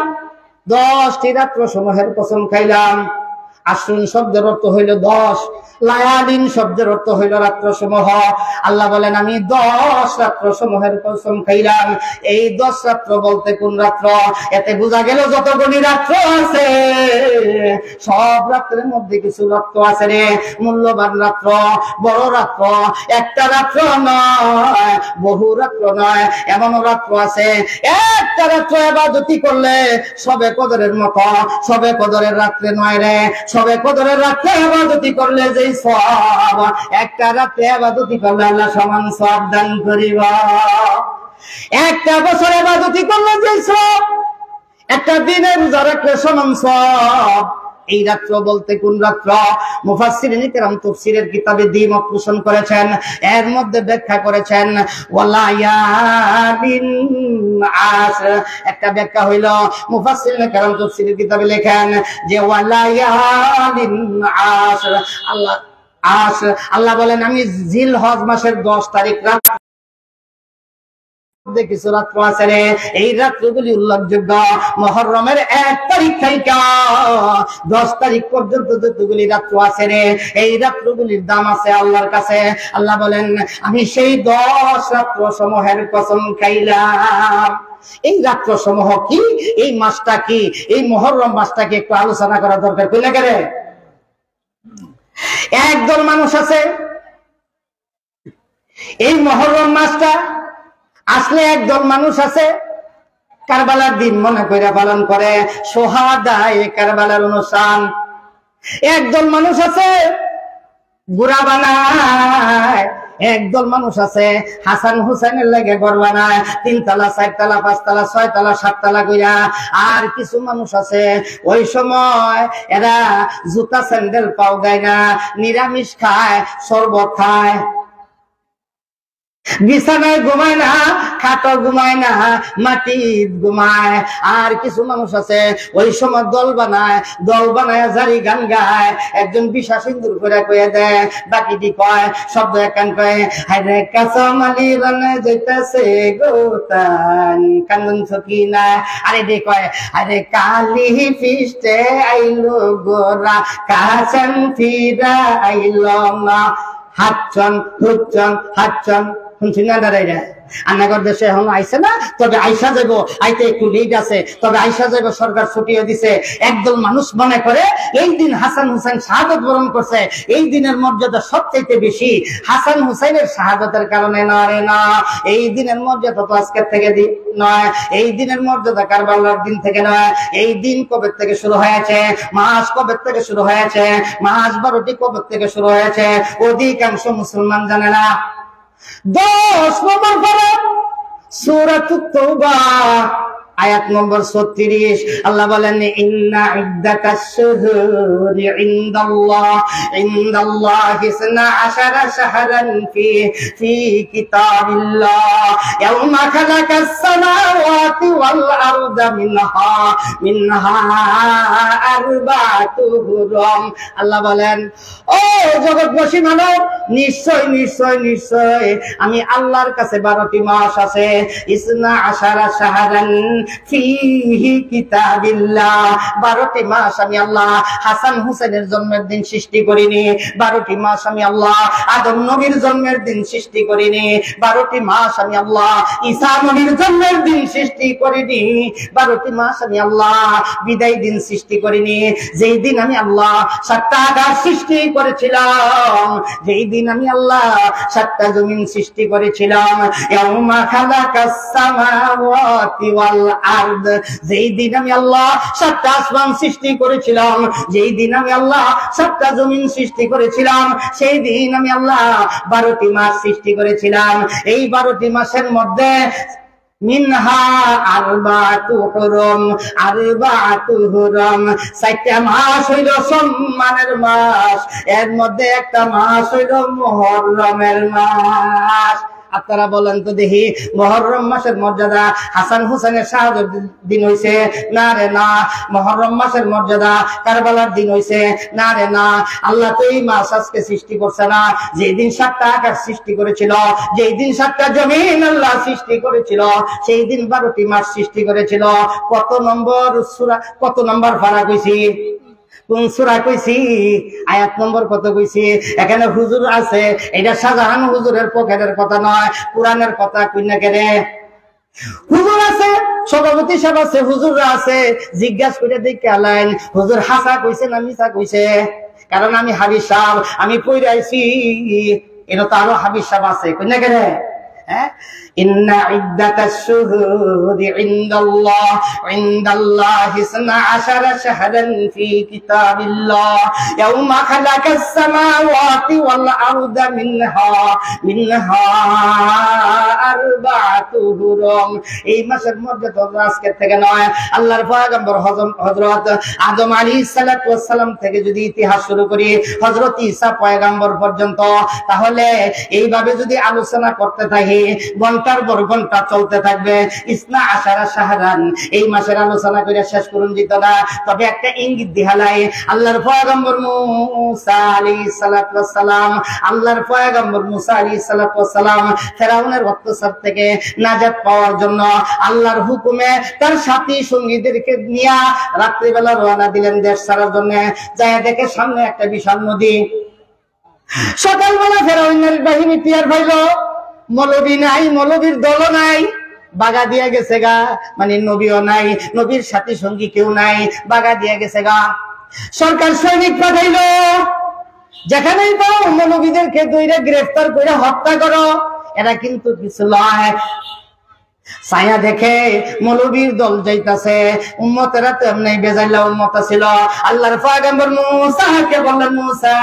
10টি রাত্র সমূহের কসম খাইলাম। আশ্রুন শব্দের অর্থ হইল 10, লায়ালিন শব্দের অর্থ হইল রাত্র সমূহ। আল্লাহ বলেন আমি 10 রাত্র সমূহের কসম খাইলাম। এই 10 রাত্র বলতে কোন রাত্র? এতে বোঝা গেল যতগুলি রাত্র আছে, সব রাত্রের মধ্যে কিছু রাত্র আছে রে, মূল্যবান রাত্র, বড় রাত্র। একটা রাত্র নয়, বহু রাত্র নয়, এমনও রাত্র আছে একটা রাত্র ইবাদতি করলে সবে কদরের মতো। সবে কদরের রাত্রে নয় রে, সবে কদরের রাত্রে ইবাদতি করলে যেই সওয়াব, একটা রাত্রে ইবাদতি করলে আল্লাহ সমান সওয়াব দান করিবা। একটা বছর ইবাদতি করলে যেই সওয়াব, একটা দিনের রোজা রাখলে সমান সওয়াব। এই রাত্র বলতে কোন রাত্র? মুফাসসিরিন কিরাম তাফসীরের কিতাবে দ্বিমত পোষণ করেছেন। এর মধ্যে ব্যাখ্যা করেছেন ওয়ালায়ালিন আশর। একটা ব্যাখ্যা হইল মুফাসসিরিন কিরাম তাফসীরের কিতাবে লেখেন যে ওয়ালায়ালিন আশর, আল্লাহ বলেন আমি জিলহজ মাসের 10 তারিখ রাত কিছু রাত্র আছে রে, এই রাত্রগুলি উল্লেখযোগ্য। মুহররমের 1 তারিখ থেকে 10 তারিখ পর্যন্ত যতগুলি রাত্র আছে রে, এই রাত্রগুলির দাম আছে আল্লাহর কাছে। আল্লাহ বলেন আমি সেই 10 রাত্র সমূহের কসম খাইলাম। এই রাত্র সমূহ কি? এই মাসটা কি? এই মুহররম মাসটাকে একটু আলোচনা করা দরকার। কইলা গেলে একদল মানুষ আছে এই মুহররম মাসটা আসলে, একদল মানুষ আছে কারবালার দিন মনে করে পালন করে, সোহাদায়ে কারবালার অনুষ্ঠান। একদল মানুষ আছে গুড়া বানায়, একদল মানুষ আছে হাসান হুসাইনের লাগে ঘর বানায়, 3 তলা 4 তলা 5 তলা 6 তলা 7 তলা কইরা। আর কিছু মানুষ আছে ওই সময় এরা জুতা স্যান্ডেল পাও দেয় না, নিরামিষ খায়, শরবত খায়, বিছানায় ঘুমায় না, খাটো ঘুমায় না, মাটি ঘুমায়। আর কিছু মানুষ আছে ওই সময় দল বানায় জারি গান গায়, একজন বিশা সিন্দুর করে কয়ে দেয়, বাকিটি কয় শব্দ একান কয়ে, হায়রে কাঁচামালি রানে যেতেছে গোতান কান্দন ছকি না। আরে দে কয়, আরে কালি ফিস্টে আইলো গোরা কাঁচান ফিরা আইলো না, হাতচন হুচ্চন হাতচন। শুনছি না দাঁড়াইরা আন্নাগর দেশে এখন আইসে না, তবে আইসা যাবো, আইতে একটু লেট আছে, তবে আইসা যাবো, সরকার ছুটিয়ে দিছে। একদল মানুষ মনে করে এই দিন হাসান হুসাইন শাহাদত বরণ করছে, এই দিনের মর্যাদা সবচেয়ে বেশি হাসান হুসাইনের শাহাদতের কারণে নয় না, এই দিনের মর্যাদা তো আজকের থেকে নয়, এই দিনের মর্যাদা কারবালার দিন থেকে নয়। এই দিন কবে থেকে শুরু হয়েছে, মাস কবে থেকে শুরু হয়েছে, মাস 12টি কবে থেকে শুরু হয়েছে, অধিকাংশ মুসলমান জানে না। 10 নম্বর পারা সূরাতুত তাওবা আয়াত নম্বর 36 আল্লাহ বলেন, ইন্না ইদ্দাতাশ শুহুরি ইনদাল্লাহি 12 শাহরান ফি কিতাবিল্লাহ ইয়াওমা খালাকাস সামাওয়াতি ওয়াল আরদা মিনহা আরবাতু হুরুম। আল্লাহ বলেন, ও জগৎবাসী মানব, নিশ্চয় নিশ্চয় নিশ্চয় আমি আল্লাহর কাছে 12টি মাস আছে, 12 শাহরান ফিহি কিতাবিল্লাহ, 12টি মাস আমি আল্লাহ হাসান হুসাইনের জন্মের দিন সৃষ্টি করিনি, 12টি মাস আমি আল্লাহ আদম নবীর জন্মের দিন সৃষ্টি করিনি, 12টি মাস আমি আল্লাহ ঈসা নবীর জন্মের দিন সৃষ্টি করিনি, 12টি মাস আমি আল্লাহ বিদায় দিন সৃষ্টি করিনি। যেই দিন আমি আল্লাহ 7টা আকাশ সৃষ্টি করেছিলাম, যেই দিন আমি আল্লাহ 7টা জমিন সৃষ্টি করেছিলাম, ইয়াউমা খালাকাস সামাওয়াতি ওয়াল আরদ, যেই দিন আমি আল্লাহ 7টা আসমান সৃষ্টি করেছিলাম, যেই দিন আমি আল্লাহ 7টা জমিন সৃষ্টি করেছিলাম, সেই দিন আমি আল্লাহ 12টি মাস সৃষ্টি করেছিলাম। এই 12টি মাসের মধ্যে মিনহা আরবাতু হুরুম, 4টা মাস হইল সম্মানের মাস, এর মধ্যে একটা মাস হইল মুহররমের মাস। আপনারা বলেন তো দেখি, মুহররম মাসের মর্যাদা হাসান হুসাইনের শাহাদত দিন হইছে না রে না? মুহররম মাসের মর্যাদা কারবালার দিন হইছে না রে না? আল্লাহ তো এই মাস আজকে সৃষ্টি করছে না, যেই দিন 7টা আকাশ সৃষ্টি করেছিল, যেই দিন 7টা জমিন আল্লাহ সৃষ্টি করেছিল, সেই দিন 12টি মাস সৃষ্টি করেছিল। কত নম্বর সূরা, কত নম্বর পারা কইছি, কোন সূরা কইছি, আয়াত নম্বর কত কইছি? এখানে হুজুর আছে, এটা শাহজাহান হুজুরের পকেটের কথা নয়, কোরআনের কথা কইনা কেরে। হুজুর আছে, সভাপতি সাহেব আছে, হুজুররা আছে, জিজ্ঞাসা করে দেখে আলাইন হুজুর হাসা কইছে না মিছা কইছে, কারণ আমি হাবিব সাহেব, আমি পড়ে আইছি, এটা তো আরো হাবিব সাহেব আছে, কইনা কেরে। ইন্না ইদ্দাতাশ শুহুরি ইনদাল্লাহি 12 শাহরান ফি কিতাবিল্লাহ ইয়াওমা খালাকাস সামাওয়াতি ওয়াল আরদা মিনহা আরবাতু হুরুম। এই মাসের মধ্যে তো আজকে থেকে নয়, আল্লাহর পয়গম্বর হযরত আদম আলাইহিস সালাতু ওয়াস সালাম থেকে যদি ইতিহাস শুরু করি হযরত ঈসা পয়গম্বর পর্যন্ত, তাহলে এইভাবে যদি আলোচনা করতে থাকি ঘন্টার পর ঘন্টা চলতে থাকবে। 12 শাহরান, এই মাসের আলোচনা করে শেষ করুন যেত না। তবে একটা ইঙ্গিত দিহালাই, আল্লাহর পয়গম্বর মুসা আলাইহিস সালাতু ওয়াস সালাম, আল্লাহর পয়গম্বর মুসা আলাইহিস সালাতু ওয়াস সালাম ফেরাউনের অত্যাচার থেকে নাজাত পাওয়ার জন্য আল্লাহর হুকুমে তার সাথী সঙ্গীদেরকে নিয়ে রাত্রিবেলা রওনা দিলেন দেশ ছাড়ার জন্য। যায় দেখে সামনে একটা বিশাল নদী। সকালবেলা ফেরাউনের বাহিনী টিয়ার পাইল, মৌলবী নাই, মৌলবীর দল নাই, বাগা দিয়া গেছে গা, মানে নবীও নাই, নবীর সাথী সঙ্গী কেউ নাই, বাগা দিয়া গেছে গা। সরকার সৈনিক পাঠাইল, যেখানেই পাও নবীদেরকে দইরা গ্রেফতার করে হত্যা করো। এরা কিন্তু কিছু লয়, ছায়া দেখে মৌলবীর দল যাইতাছে, উম্মতেরা তো এমনি বেজাইলা উম্মত ছিল। আল্লাহর পয়গম্বর মুসাকে বললেন, মুসা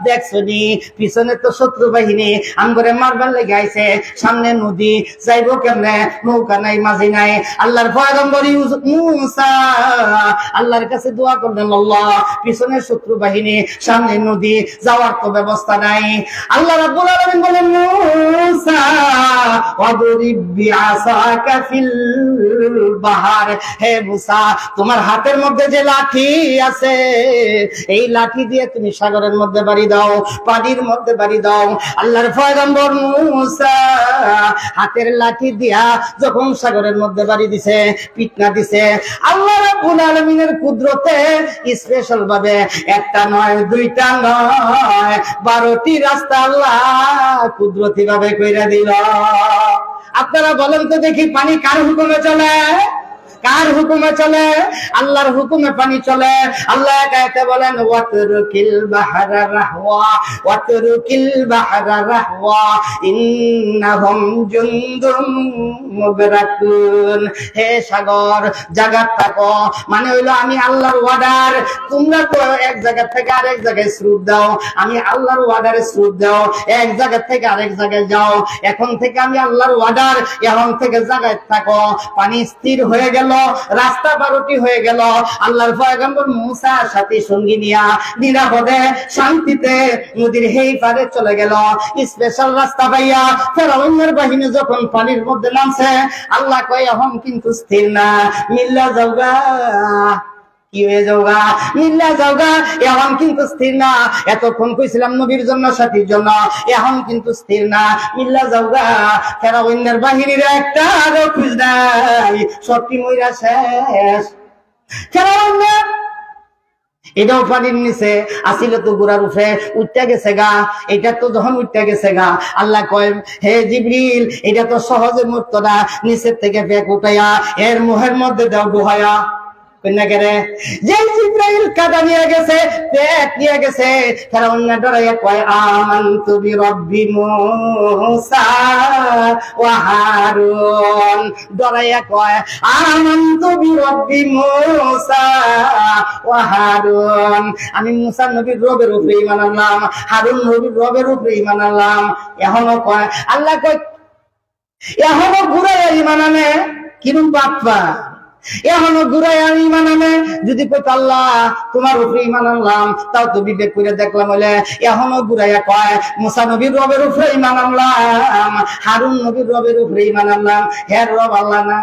দেখছনি পিছনে তো শত্রু বাহিনী আমগরে মারবার লেগে আইছে, সামনে নদী, যাইবো কেমনে, নৌকা নাই, মাঝি নাই। আল্লাহর পয়গম্বর মুসা আল্লাহর কাছে দোয়া করলেন, আল্লাহ পিছনে শত্রু বাহিনী, সামনে নদী, যাওয়ার তো ব্যবস্থা নাই। আল্লাহ রাব্বুল আলামিন বলেন, মুসা ওয়াদরিব বিআসাকা ফিল বাহার, হে মুসা তোমার হাতের মধ্যে যে লাঠি আছে এই লাঠি দিয়ে তুমি সাগরের মধ্যে বাড়ি দাও, পানির মধ্যে বাড়ি দাও। আল্লাহর পয়গম্বর মুসা হাতের লাঠি দিয়া যখন সাগরের মধ্যে বাড়ি দিছে, পিটনা দিছে, আল্লাহ রাব্বুল আলামিনের কুদরতে স্পেশাল ভাবে একটা নয়, দুইটা নয়, 12টি রাস্তা আল্লাহ কুদরতি ভাবে কইরা দিল। আপনারা বলেন তো দেখি, পানি কার হুকুমে চলে? কার হুকুমে চলে? আল্লাহর হুকুমে পানি চলে। আল্লাহ একাতে বলেন, ওয়াতরুকিল বাহরা রাহওয়া, ওয়াতরুকিল বাহরা রাহওয়া ইন্নাহুম জুনদুম মুগরাকুন। হে সাগর জায়গা থাকো, মানে হইলো আমি আল্লাহর অর্ডার, তোমরা তো এক জায়গা থেকে আরেক জায়গায় স্রোত দাও, আমি আল্লাহর অর্ডারে স্রোত দাও, এক জায়গা থেকে আরেক জায়গায় যাও। এখন থেকে আমি আল্লাহর অর্ডার, এখন থেকে জায়গায় থাকো। পানি স্থির হয়ে গেল, রাস্তা 12টি হয়ে গেল। আল্লাহর পয়গম্বর মুসা সাথী সঙ্গী নিয়া নিরাপদে শান্তিতে নদীর হেই পারে চলে গেল। স্পেশাল রাস্তা পাইয়া ফেরাউনের বাহিনী যখন পানির মধ্যে নামছে, আল্লাহ কয় এখন কিন্তু স্থির না, মিল্লা যাওগা, কি হয়ে যাওগা, মিল্লা যাওগা, এখন কিন্তু স্থির না। এতক্ষণ কইছিলাম নবীর জন্য, সাথীর জন্য, এখন কিন্তু স্থির না, মিল্লা যাওগা। ফেরাউনের বাহিনীর একটা আরো খুঁজ নাই, সবটি মইরা শেষ। ফেরাউনের এটাও পানির নিচে আসিল তো গোড়ার উঠে উঠতে গেছে গা, এটা তো যখন উঠতে গেছে গা, আল্লাহ কয়, হে জিবরিল এটা তো সহজে মরতো না, নিচের থেকে ব্যাগ উঠাইয়া এর মুহের মধ্যে দাও ডুহাইয়া। যে জিবরাইল কাদা নিয়ে গেছে, পেট নিয়ে গেছে, ফেরাউন ডরাইয়া কয়, আমানতু বিরব্বি মুসা ওয়া হারুন। ডরাইয়া কয়, আমানতু বিরব্বি মুসা ওয়া হারুন, আমি মুসা নবীর রবের উপরে ঈমান আনলাম, হারুন নবীর রবের উপরে ঈমান আনলাম। এখনো কয়, আল্লাহ কয় এখনো ঘুরাইয়া ঈমান আনে, কিরম বাপ্পা, এখনো ঘুরাই আমি ঈমান আনে। যদি কইতো আল্লাহ তোমার উপরে ঈমান আনলাম, তাও তো বিবেক করে দেখলাম, বলে এখনো ঘুরাইয়া কয় মুসা নবীর রবের উপরে ঈমান আনলাম, হারুন নবীর রবের উপরে ঈমান আনলাম। হ্যাঁ রব আল্লাহ না,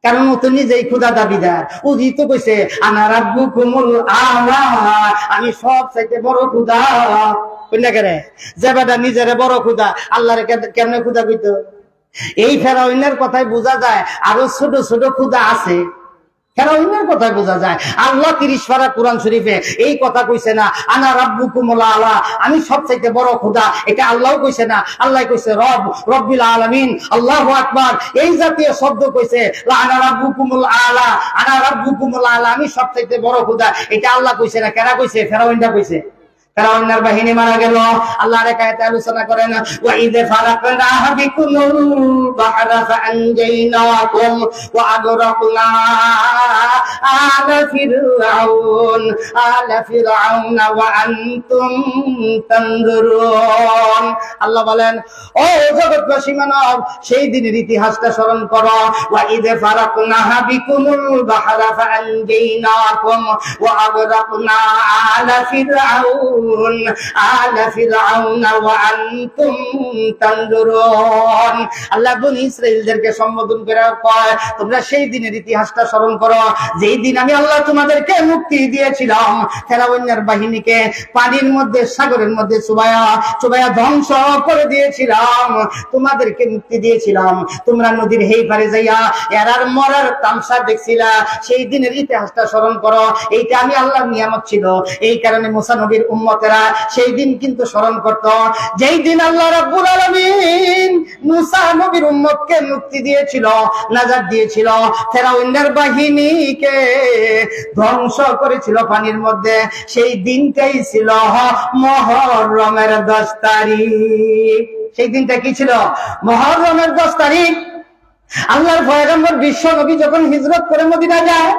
কারণ ও তো নিজেই খোদা দাবিদার। ও তো কইছে আনা রাব্বুকুমুল আ'লা, আমি সব চাইতে বড় খোদা। কইনা করে যে বেটা নিজেরে বড় খোদা, আল্লাহরে কেমনে খোদা কইতো? এই ফেরাউনের কথাই বোঝা যায় আরো ছোট ছোট খোদা আছে। ফেরাউনের কথাই বোঝা যায় আল্লাহ 30 পারা কোরআন শরীফে এই কথা কইছে না, আনা রাব্বুকুমুল আ'লা, আমি সবচাইতে বড় খোদা। এটা আল্লাহও কইছে না, আল্লাহ কইছে রব, রব্বিল আলামিন, আল্লাহু আকবার, এই জাতীয় শব্দ কইছে। আনা রাব্বুকুমুল আ'লা, আনা রাব্বুকুমুল আ'লা, আমি সবচাইতে বড় খোদা, এটা আল্লাহ কইছে না। কেন কইছে? ফেরাউনটা কইছে। ফেরাউনের বাহিনী মারা গেল। আল্লাহর আয়াতে আলোচনা করেন, ওয়া ইযা ফারাকনা বিকুমুল বাহরা ফাআনজাইনাকুম ওয়া আগরাকনা আলা ফিরআউন ওয়া আনতুম তানজুরুন। আল্লাহ বলেন, ও জগৎবাসী মানব, সেই দিনের ইতিহাসটা স্মরণ করো। ওয়া ইযা ফারাকনা বিকুমুল বাহরা ফাআনজাইনাকুম ওয়া আগরাকনা আলা ফিরআউন আলা ফিরআউন ওয়া আনতুম তানজুরুন। আল্লাহ বনি ইসরাঈলদেরকে সম্বোধন করে কয়, তোমরা সেই দিনের ইতিহাসটা স্মরণ করো যেই দিন আমি আল্লাহ তোমাদেরকে মুক্তি দিয়েছিলাম। ফেরাউনের বাহিনীকে পানির মধ্যে, সাগরের মধ্যে চুবায়া চুবায়া ধ্বংস করে দিয়েছিলাম, তোমাদেরকে মুক্তি দিয়েছিলাম। তোমরা নদীর হেই পারে যাইয়া এরার মরার তামসা দেখছিলা, সেই দিনের ইতিহাসটা স্মরণ করো। এইটা আমি আল্লাহর নিয়ামত ছিল। এই কারণে মুসা নবীর উম্মত উম্মতেরা সেই দিন কিন্তু স্মরণ করত, যেই দিন আল্লাহ রাব্বুল আলামিন মুসা নবীর উম্মতকে মুক্তি দিয়েছিল, নাজাত দিয়েছিল, ফেরাউনের বাহিনীকে ধ্বংস করেছিল পানির মধ্যে। সেই দিনটাই ছিল মুহররমের 10 তারিখ। সেই দিনটা কি ছিল? মুহররমের 10 তারিখ। আল্লাহর পয়গম্বর বিশ্ব নবী যখন হিজরত করে মদিনা যায়,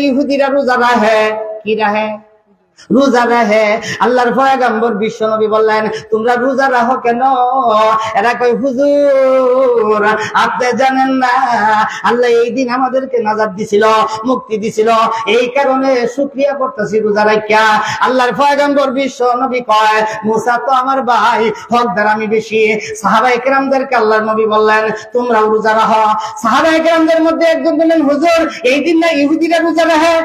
ইহুদিরা রোজা রাখে। কি রাখে? রোজা রাখে। আল্লাহর পয়গম্বর বিশ্ব নবী বললেন, তোমরা রোজা রাখো কেন? এরা কই, হুজুর আপনি জানেন না আল্লাহ এই দিন আমাদেরকে নাজাত দিছিল, মুক্তি দিছিল, এই কারণে শুকরিয়া করতেছি রোজা রাখিয়া। আল্লাহর পয়গম্বর বিশ্ব নবী কয়, মুসা তো আমার ভাই, হকদার আমি বেশি। সাহাবায়ে কেরামদেরকে আল্লাহর নবী বললেন, তোমরাও রোজা রাখো। সাহাবায়ে কেরামদের মধ্যে একজন বললেন, হুজুর এই দিন না ইহুদিরা রোজা রাখে,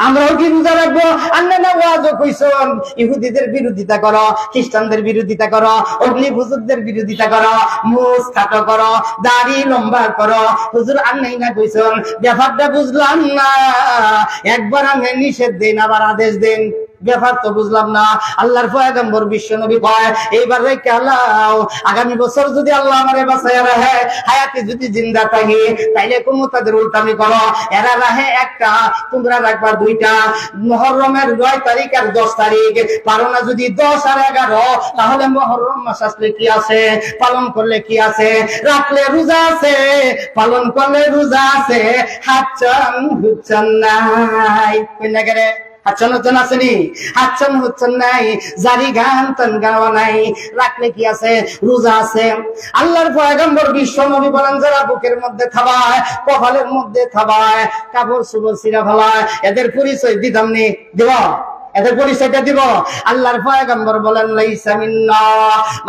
আমরাও কি রোজা রাখবো? আন্না ওয়াজও কইছেন ইহুদিদের বিরোধিতা করো, খ্রিস্টানদের বিরোধিতা করো, অগ্নি হুজুরদের বিরোধিতা করো, মুখ কাটো করো, দাড়ি লম্বা করো। হুজুর আন্নাই না কইছেন, ব্যাপারটা বুঝলাম না, একবার আমি নিষেধ দিন আবার আদেশ দিন, ব্যাপার তো বুঝলাম না। আল্লাহর পয়গম্বর বিশ্ব নবী কয়, এইবার রেখে আল্লাহ আগামী বছর যদি আল্লাহ আমারে বাঁচাইয়া রাখে, হায়াতে যদি জিন্দা থাকি, তাইলে কোন তাদের উল্টামি করো। এরা রাহে একটা, তোমরা রাখবা 2টা। মুহররমের 9 তারিখ আর 10 তারিখ পারো না যদি 10 আর 11, তাহলে মুহররম মাস আসলে কি আছে, পালন করলে কি আছে? রাখলে রোজা আছে, পালন করলে রোজা আছে, হাচ্ছন হুচ্ছন নাই। কই না গেলে হাচ্ছন হচ্ছেন আসেনি, হাচ্ছন হচ্ছেন নাই, জারি গান টান গাওয়া নাই, রাখলে কি আছে? রোজা আছে। আল্লাহর পয়গম্বর বিশ্ব নবী বলেন, যারা বুকের মধ্যে থাবায়, কপালের মধ্যে থাবায়, কাপড় চোপড় ছিঁড়া ফেলায়, এদের পরিচয় দিতাম নি, দিব এদের পরিচয়টা দিব। আল্লাহর পয়গম্বর বলেন, লাইসা মিন্না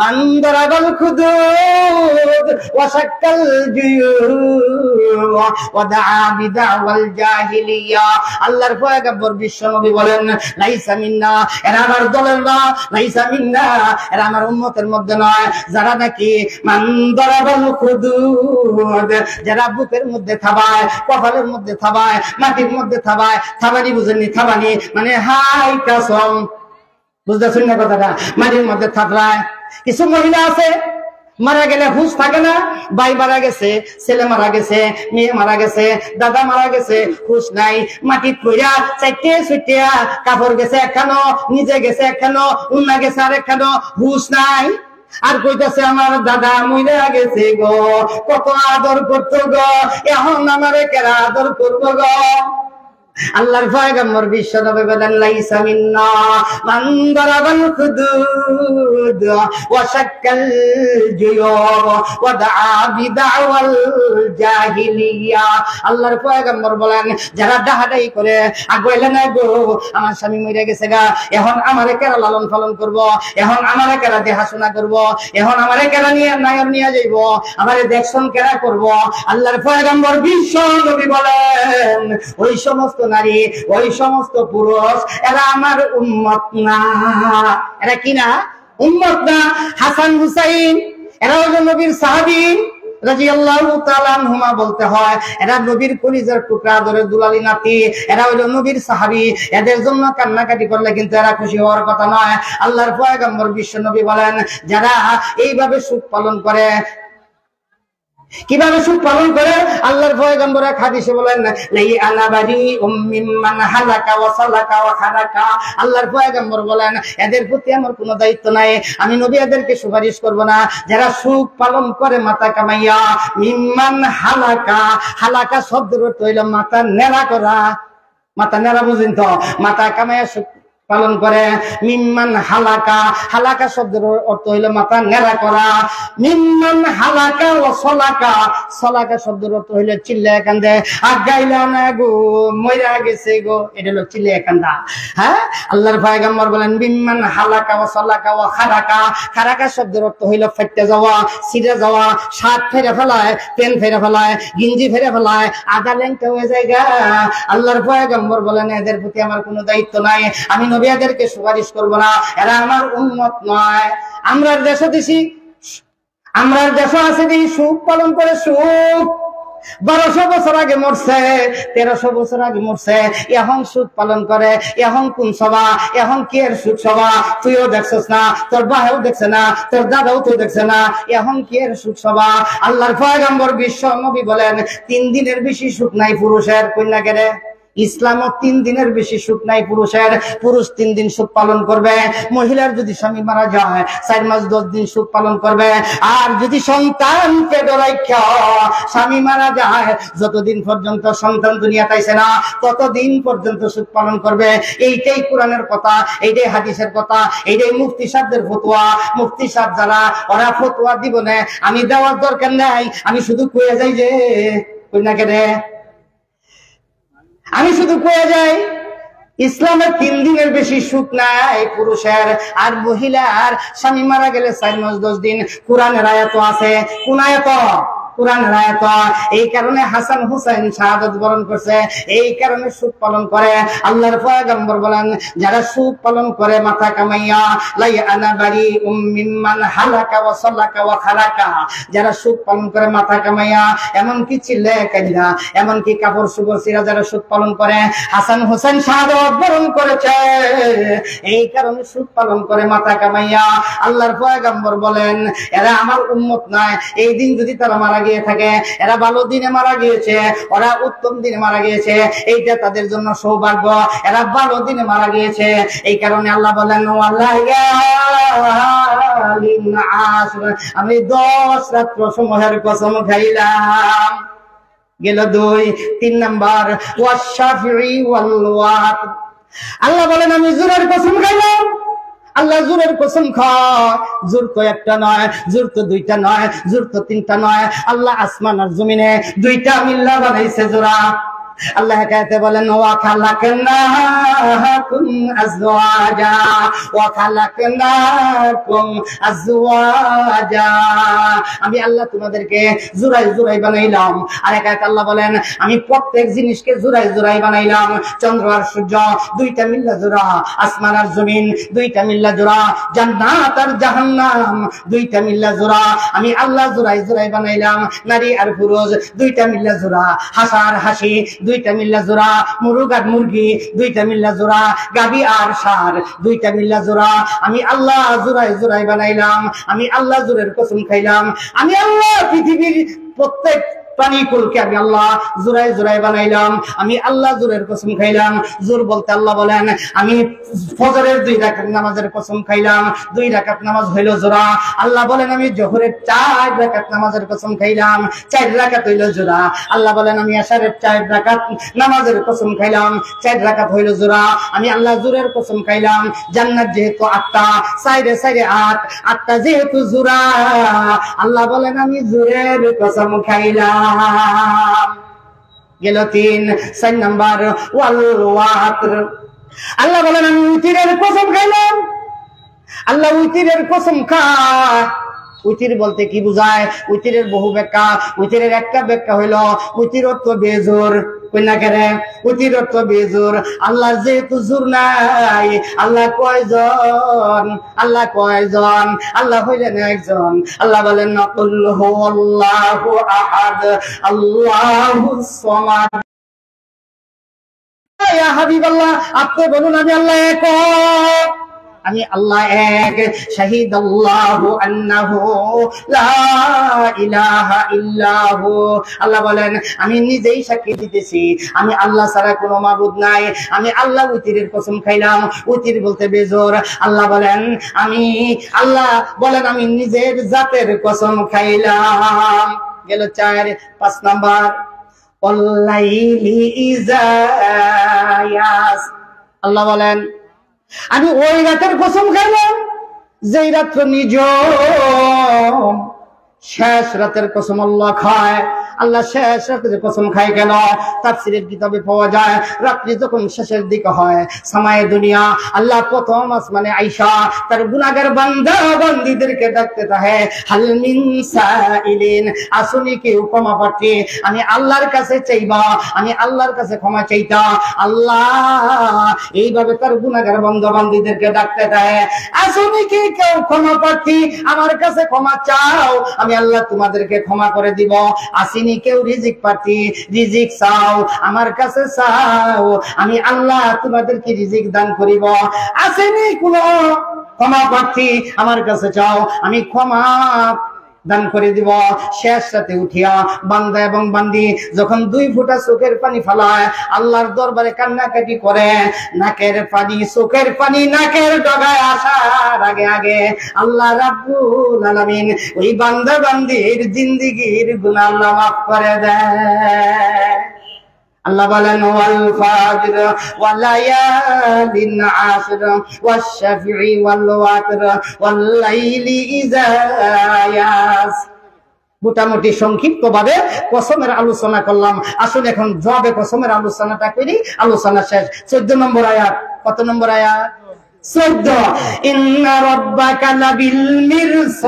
মান দারাবাল খুদুদ ওয়া শাক্কাল জুয়ুব ওয়া দাআ বিদাওয়াল জাহিলিয়া। আল্লাহর পয়গম্বর বিশ্ব নবী বলেন, লাইসা মিন্না, এরা আমার দলের না, লাইসা মিন্না, এরা আমার উম্মতের মধ্যে নয়। যারা নাকি মান দারাবাল খুদুদ, যারা বুকের মধ্যে থাবায়, কপালের মধ্যে থাবায়, মাটির মধ্যে থাবায়। থাবানি বুঝেননি? থাবানি মানে হাই কাসম, বুঝতেছেন না কথাটা? মাটির মধ্যে থাকলায়। কিছু মহিলা আছে মারা গেলে হুঁশ থাকে না, ভাই মারা গেছে, ছেলে মারা গেছে, মেয়ে মারা গেছে, দাদা মারা গেছে, হুঁশ নাই, মাটি কইরা চাইতে ছুটিয়া, কাপড় গেছে একখানো, নিজে গেছে একখানো, উন্না গেছে আর একখানো, হুঁশ নাই। আর কইতাছে আমার দাদা মইরা গেছে গো, কত আদর করতো গো, এখন আমারে কেরা আদর করবো গো। আল্লাহর পয়গম্বর বিশ্ব নবী বলেন, লাইসা মিন্না মান দারাবাল খুদুদ ওয়া শাক্কাল জুয়ুব ওয়া দাআ বিদাওয়াল জাহিলিয়া। আল্লাহর পয়গম্বর বলেন, যারা ডাহাডাই করে, আগুইলে না গো আমার স্বামী মরে গেছে গা, এখন আমারে কেরা লালন পালন করব, এখন আমারে কেরা দেখাশোনা করব, এখন আমারে কেরা নিয়ে নায়র নিয়ে যাইব, আমারে দেখশন কেরা করব। আল্লাহর পয়গম্বর বিশ্ব নবী বলেন, ওই সমস্ত নারী, ওই সমস্ত পুরুষ, এরা আমার উম্মত না। এরা কি না? উম্মত না। হাসান হুসাইন এরা হলো নবীর সাহাবী রাদিয়াল্লাহু তাআলা আনহুমা বলতে হয়, এরা নবীর কলিজার টুকরা, আদরের দুলালি নাতি, এরা হলো নবীর সাহাবী। এদের জন্য কান্নাকাটি করলে কিন্তু এরা খুশি হওয়ার কথা নয়। আল্লাহর পয়গম্বর বিশ্ব নবী বলেন, যারা এইভাবে সুখ পালন করে, কিভাবে সুখ পালন করে? আল্লাহর পয়গম্বর এক হাদিসে বলেন, লাই আনা বারিউম মিম্মান হালাকা ওয়া সালাকা ওয়া খারাকা। আল্লাহর পয়গম্বর বলেন, এদের প্রতি আমার কোনো দায়িত্ব নাই, আমি নবী এদেরকে সুপারিশ করব না। যারা সুখ পালন করে মাথা কামাইয়া, মিম্মান হালাকা, হালাকা শব্দের অর্থ হইল মাথা নেড়া করা। মাথা নেড়া বুঝেন তো? মাথা কামাইয়া সুখ পালন করে। মিম্মান হালাকা, হালাকা শব্দের অর্থ হইল মাথা নেড়া করা। মিম্মান হালাকা ও সলাকা, সলাকা শব্দের অর্থ হইল চিল্লায় কান্দে, আগাইলা না গো মইরা গেছে গো, এটা হলো চিল্লায় কান্দা। হ্যাঁ, আল্লাহর পয়গম্বর বলেন, মিম্মান হালাকা ও সলাকা ও খারাকা, খারাকা শব্দের অর্থ হইল ফেটে যাওয়া, ছিঁড়ে যাওয়া, শার্ট ফেরে ফেলায়, পেন ফেরে ফেলায়, গিঞ্জি ফেরে ফেলায়, আধা ল্যাংটা হয়ে যায় গা। আল্লাহর পয়গম্বর বলেন, এদের প্রতি আমার কোনো দায়িত্ব নাই, আমি নবী এদেরকে সুপারিশ করবো না, এরা আমার উম্মত নয়। আমরার দেশে দেখি, আমরার দেশে আছে দেখি সুখ পালন করে, সুখ 1200 বছর আগে মরছে, 1300 বছর আগে মরছে, এখন সুদ পালন করে। এখন কোন সভা, এখন কি এর সুদ সভা? তুইও দেখছস না, তোর ভাইও দেখছে না, তোর দাদাও তো দেখছে না, এখন কি এর সুদ সভা? আল্লাহর পয়গম্বর বিশ্ব নবী বলেন 3 দিনের বেশি সুদ নাই পুরুষের। কন্যা কেড়ে ইসলামও 3 দিনের বেশি সুদ নাই পুরুষের। পুরুষ 3 দিন সুদ পালন করবে। মহিলার যদি স্বামী মারা যায় 4 মাস 10 দিন সুদ পালন করবে। আর যদি সন্তান পেটে রাখা স্বামী মারা যায়, যতদিন পর্যন্ত সন্তান দুনিয়াতে আইছে না ততদিন পর্যন্ত সুদ পালন করবে। এইটাই কোরআনের কথা, এইটাই হাদিসের কথা, এইটাই মুফতি সাহেবদের ফতোয়া। মুফতি সাহেব যারা ওরা ফতোয়া দিব না, আমি দেওয়ার দরকার নাই, আমি শুধু কয়ে যাই যে কইনা কেরে, আমি শুধু কয়ে যাই ইসলামের 3 দিনের বেশি সুদ নাই পুরুষের। আর মহিলার স্বামী মারা গেলে 4 মাস 10 দিন। কোরআনের আয়াত আছে। কোন আয়াত? কোরআনের আয়াত। এই কারণে হাসান হুসাইন শাহাদাত বরণ করছে, এই কারণে সুদ পালন করে। আল্লাহর পয়গম্বর বলেন যারা সুদ পালন করে মাথা কামাইয়া, লাই আনা বারি মিম্মান হালাকা ওয়া সালাকা ওয়া খালাকা, যারা সুদ পালন করে মাথা কামাইয়া, এমন কি চিল্লে কাইলা, এমন কি কাপড় সুগর সিরা যারা সুদ পালন করে, হাসান হুসাইন শাহাদাত বরণ করেছে। এই কারণে সুদ পালন করে মাথা কামাইয়া। আল্লাহর পয়গম্বর বলেন এরা আমার উম্মত নয়। এই দিন যদি তারা মারা গিয়ে থাকে, এরা ভালো দিনে মারা গিয়েছে, ওরা উত্তম দিনে মারা গিয়েছে, এইটা তাদের জন্য সৌভাগ্য। এরা ভালো দিনে মারা গিয়েছে। এই কারণে আল্লাহ বলেন আমি 10 রাত্র সমূহের কসম খাইলাম। গেল 2। 3 নাম্বার ওয়াশাফি ওয়াল ওয়াত। আল্লাহ বলেন আমি জোরের কসম খাইলাম। আল্লাহ জোরের কসম খায়। জোর তো একটা নয়, জোর তো 2টা নয়, জোর তো 3টা নয়। আল্লাহ আসমান আর জমিনে 2টা মিল্লা বানাইছে জোড়া। আল্লাহ হেকায়েতে বলেন ওয়া খালাকনাকুম আজওয়াজা, ওয়া খালাকনাকুম আজওয়াজা। আমি আল্লাহ তোমাদেরকে জোড়ায় জোড়ায় বানাইলাম। আর হেকায়েতে আল্লাহ বলেন আমি প্রত্যেক জিনিসকে জোড়ায় জোড়ায় বানাইলাম। চন্দ্র আর সূর্য 2টা মিল্লা জোড়া, আসমান আর জমিন 2টা মিল্লা জোড়া, জান্নাত আর জাহান্নাম 2টা মিল্লা জোড়া। আমি আল্লাহ জোড়ায় জোড়ায় বানাইলাম। নারী আর পুরুষ 2টা মিল্লা জোড়া, হাসা আর হাসি 2টা মিল্লা জোড়া, মুরগ আর মুরগি 2টা মিল্লা জোড়া, গাবি আর ষাঁড় 2টা মিল্লা জোড়া। আমি আল্লাহ জোড়ায় জোড়ায় বানাইলাম। আমি আল্লাহ জোরের কসম খাইলাম। আমি আল্লাহ পৃথিবীর প্রত্যেক প্রাণীকুলকে আমি আল্লাহ জোড়ায় জোড়ায় বানাইলাম। আমি আল্লাহ জোরের কসম খাইলাম। জোর বলতে আল্লাহ বলেন আমি ফজরের 2 রাকাত নামাজের কসম খাইলাম। 2 রাকাত নামাজ হইল জোড়া। আল্লাহ বলেন আমি জোহরের 4 রাকাত নামাজের কসম খাইলাম। 4 রাকাত হইল জোড়া। আল্লাহ বলেন আমি আসরের 4 রাকাত নামাজের কসম খাইলাম। 4 রাকাত হইল জোড়া। আমি আল্লাহ জোরের কসম খাইলাম। জান্নাত যেহেতু 8টা, 4 4 8, 8টা যেহেতু জোড়া, আল্লাহ বলেন আমি জোরের কসম খাইলাম। গেল 3। 4 নাম্বার ওয়াল ওয়াতর। আল্লাহ বলেন আমি উতিরের কসম খাইলাম। আল্লাহ উতিরের কসম খায়। উতির বলতে কি বুঝায়? উতিরের বহু ব্যাখ্যা। উতিরের একটা ব্যাখ্যা হইল উতির অর্থ বেজোর। কইনা কেরে উতির অর্থ বেজোর। আল্লাহ যেহেতু জোর নাই, আল্লাহ কয়জন? আল্লাহ কয়জন? আল্লাহ হইলেন একজন। আল্লাহ বলেন কুল হুয়াল্লাহু আহাদ আল্লাহুস সামাদ। ইয়া হাবিবাল্লাহ আপনি বলুন আমি আল্লাহ এক। আমি আল্লাহ এক। শাহিদাল্লাহু আন্নাহু লা ইলাহা ইল্লাহু। আল্লাহ বলেন আমি নিজেই সাক্ষী দিতেছি আমি আল্লাহ ছাড়া কোনো মাবুদ নাই। আমি আল্লাহ উতিরের কসম খাইলাম। উতির বলতে বেজোর। আল্লাহ বলেন আমি আল্লাহ বলেন আমি নিজের জাতের কসম খাইলাম। গেল 4। 5 নাম্বার ওয়াল্লাইলি ইযা ইয়াস। আল্লাহ বলেন আমি ওই রাতের কসম খাইলাম যেই রাত্র নিজম। শেষ রাতের কসম আল্লাহ খায়। আল্লাহ শেষ রাতের কসম খায় কেন? তাফসীরের কিতাবে পাওয়া যায় রাত্রি যখন শেষের দিকে হয়, সামায়ে দুনিয়া, আল্লাহ প্রথম আসমানে আইসা তার গুনাহগার বান্দা বান্দীদেরকে ডাকতে থাকে হাল মিন সাইলিন, আসুনি কেউ ক্ষমা প্রার্থী? আমি আল্লাহর কাছে চাইবা, আমি আল্লাহর কাছে ক্ষমা চাইতা। আল্লাহ এইভাবে তার গুনাহগার বান্দা বান্দীদেরকে ডাকতে থাকে আসুনি কি কেউ ক্ষমা প্রার্থী? আমার কাছে ক্ষমা চাও, আমি আল্লাহ তোমাদেরকে ক্ষমা করে দিব। আসিনি যিনি কেউ রিজিক প্রার্থী, রিজিক চাও আমার কাছে চাও, আমি আল্লাহ তোমাদেরকে রিজিক দান করিব। আসেনি কোনো ক্ষমা প্রার্থী, আমার কাছে চাও, আমি ক্ষমা দান করে দিব। শেষ রাতে উঠিয়া বান্দা এবং বান্দি যখন 2 ফোঁটা চোখের পানি ফেলায়, আল্লাহর দরবারে কান্নাকাটি করে, নাকের পানি চোখের পানি নাকের ডগায় আসার আগে আগে আল্লাহ রাব্বুল আলামিন ওই বান্দা বান্দির জিন্দেগীর গুনাহ আল্লাহ মাফ করে দেয়। আল্লাহ বলেন ওয়াল ফাজর ওয়া লায়ালিন আশর ওয়াশ শাফি ওয়াল ওয়াতর ওয়াল লাইলি ইযা ইয়াস। মোটামুটি সংক্ষিপ্ত ভাবে কসমের আলোচনা করলাম। আসলে এখন জবে কসমের আলোচনাটা করি, আলোচনা শেষ। 14 নম্বর আয়াত। কত নম্বর আয়াত? 14। ইন্না রাব্বাকা লাবিল মিরসাদ।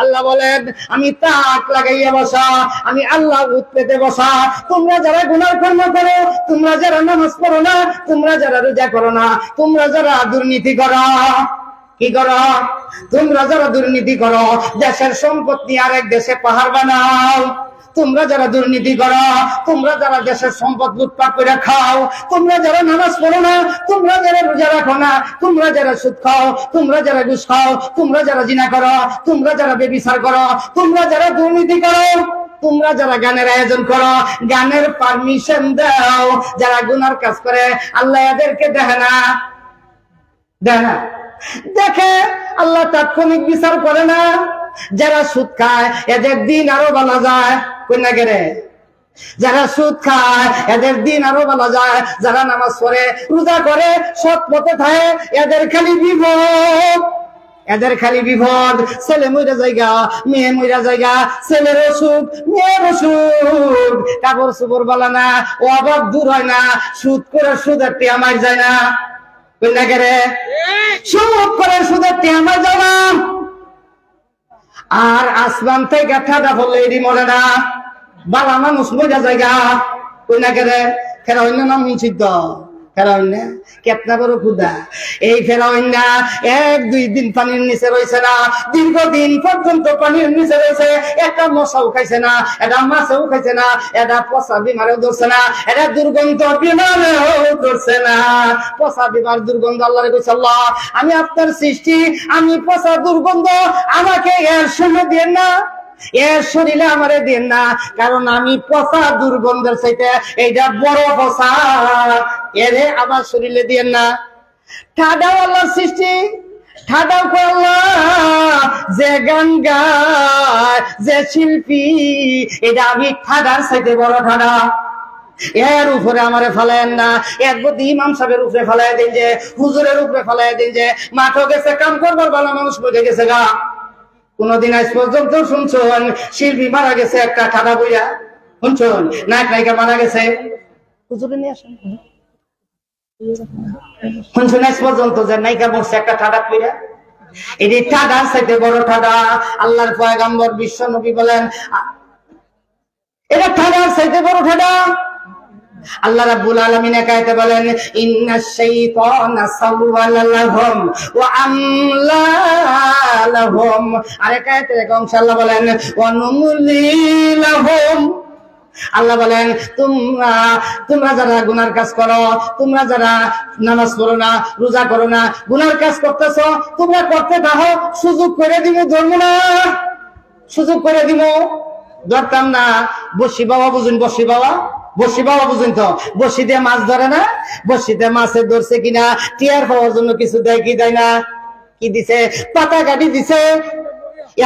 আল্লাহ বলেন আমি তাক লাগাইয়া বসা, আমি আল্লাহ উৎপেতে বসা। তোমরা যারা গুনাহ কর্ম করো, তোমরা যারা নামাজ পড়ো না, তোমরা যারা রোজা করো না, তোমরা যারা দুর্নীতি করো, কি করো? তোমরা যারা দুর্নীতি করো, দেশের সম্পত্তি আরেক দেশে পাহাড় বানাও, তোমরা যারা দুর্নীতি করো, তোমরা যারা দেশের সম্পদ লুটপাট করে খাও, তোমরা যারা নামাজ পড়ো না, তোমরা যারা রোজা রাখো না, তোমরা যারা সুদ খাও, তোমরা যারা ঘুষ খাও, তোমরা যারা জিনা করো, তোমরা যারা ব্যভিচার করো, তোমরা যারা দুর্নীতি করো, তোমরা যারা গানের আয়োজন করো, গানের পারমিশন দাও, যারা গুনার কাজ করে, আল্লাহ এদেরকে দেখে না, দেখে না, দেখে আল্লাহ তাৎক্ষণিক বিচার করে না। যারা সুদ খায় এদের দিন আরো বলা যায়, কন্যা গেরে যারা সুদ খায় এদের দিন আরো বলা যায়। যারা নামাজ পড়ে রোজা করে সৎ পথে থাকে এদের খালি বিপদ, এদের খালি বিপদ। ছেলে মইরা জায়গা, মেয়ে মইরা জায়গা, ছেলের অসুখ, মেয়ের অসুখ, কাপড় চোপড় বলা না, অভাব দূর হয় না, সুদ করে সুদের টিয়া মার যায় না, কন্যা গেরে সুদ করে সুদের টিয়া মার যায় না। আর আসমান থেকে ঠাডা ফলে এটি মরে না, বালা মানুষ মজা জায়গা, কই না কেরে ফেরাইন নাম নিষিদ্ধ, ফেরাইন কেতনা বড় ক্ষুদা। এই ফেরাইন 1-2 দিন পানির নিচে রয়েছে না, দীর্ঘদিন পর্যন্ত পানির নিচে রয়েছে। একটা মশাও খাইছে না, এটা মাছও খাইছে না, এটা পচা বিমারেও ধরছে না, এটা দুর্গন্ধ বিমারেও ধরছে না। পচা বিমার দুর্গন্ধ আল্লাহরে কইছে, আল্লাহ আমি আপনার সৃষ্টি, আমি পচা দুর্গন্ধ, আমাকে এর সময় দিয়ে না, এর শরীরে আমারে দেন না, কারণ আমি পচা দুর্গন্ধের চাইতে এইটা বড় পচা, এরে আমার শরীরে দেন না। ঠাডাও আল্লাহর সৃষ্টি, ঠাডাও আল্লাহ, যে গান গায়, যে শিল্পী, এটা আমি ঠাডার চাইতে বড় ঠাডা। এর উপরে আমারে ফেলায়েন না। এর প্রতি ইমাম সাহেবের উপরে ফেলাই দিন, যে হুজুরের উপরে ফেলাই দিন, যে মাঠও গেছে কাম করবার ভালো মানুষ বুঝে গেছে গা। কোনদিন আজ পর্যন্ত শুনছেন শিল্পী মারা গেছে একটা ঠাডা বইয়া? শুনছেন নায়ক নায়িকা মারা গেছে? হুজুরে নিয়ে আসেন, শুনছেন আজ পর্যন্ত যে নায়িকা মরছে একটা ঠাডা বইয়া? এটি ঠাডার চাইতে বড় ঠাডা। আল্লাহর পয়গম্বর বিশ্ব নবী বলেন এটা ঠাডার চাইতে বড় ঠাডা। আল্লাহ রাব্বুল আলামিন একাইতে বলেন ইন্নাশ শাইতানা সাওয়ালা লাহুম ওয়া আমলা লাহুম। আর একাইতে ইনশাআল্লাহ বলেন ওয়া নুমলি লাহুম। আল্লাহ বলেন তোমরা যারা গুনার কাজ করো, তোমরা যারা নামাজ পড়ো না, রোজা করো না, গুনার কাজ করতেছো, তোমরা করতে থাকো, সুযোগ করে দিব, ধরবো না, সুযোগ করে দিব, ধরতাম না। বসি বাবা বুঝুন, বসি বাবা, বসি বাবা বুঝুন তো, বসি দিয়ে মাছ ধরে না, বসিতে মাছে ধরছে কিনা টিয়ার পাওয়ার জন্য কিছু দেয় কি দেয় না? কি দিছে? পাতা কাটি দিছে।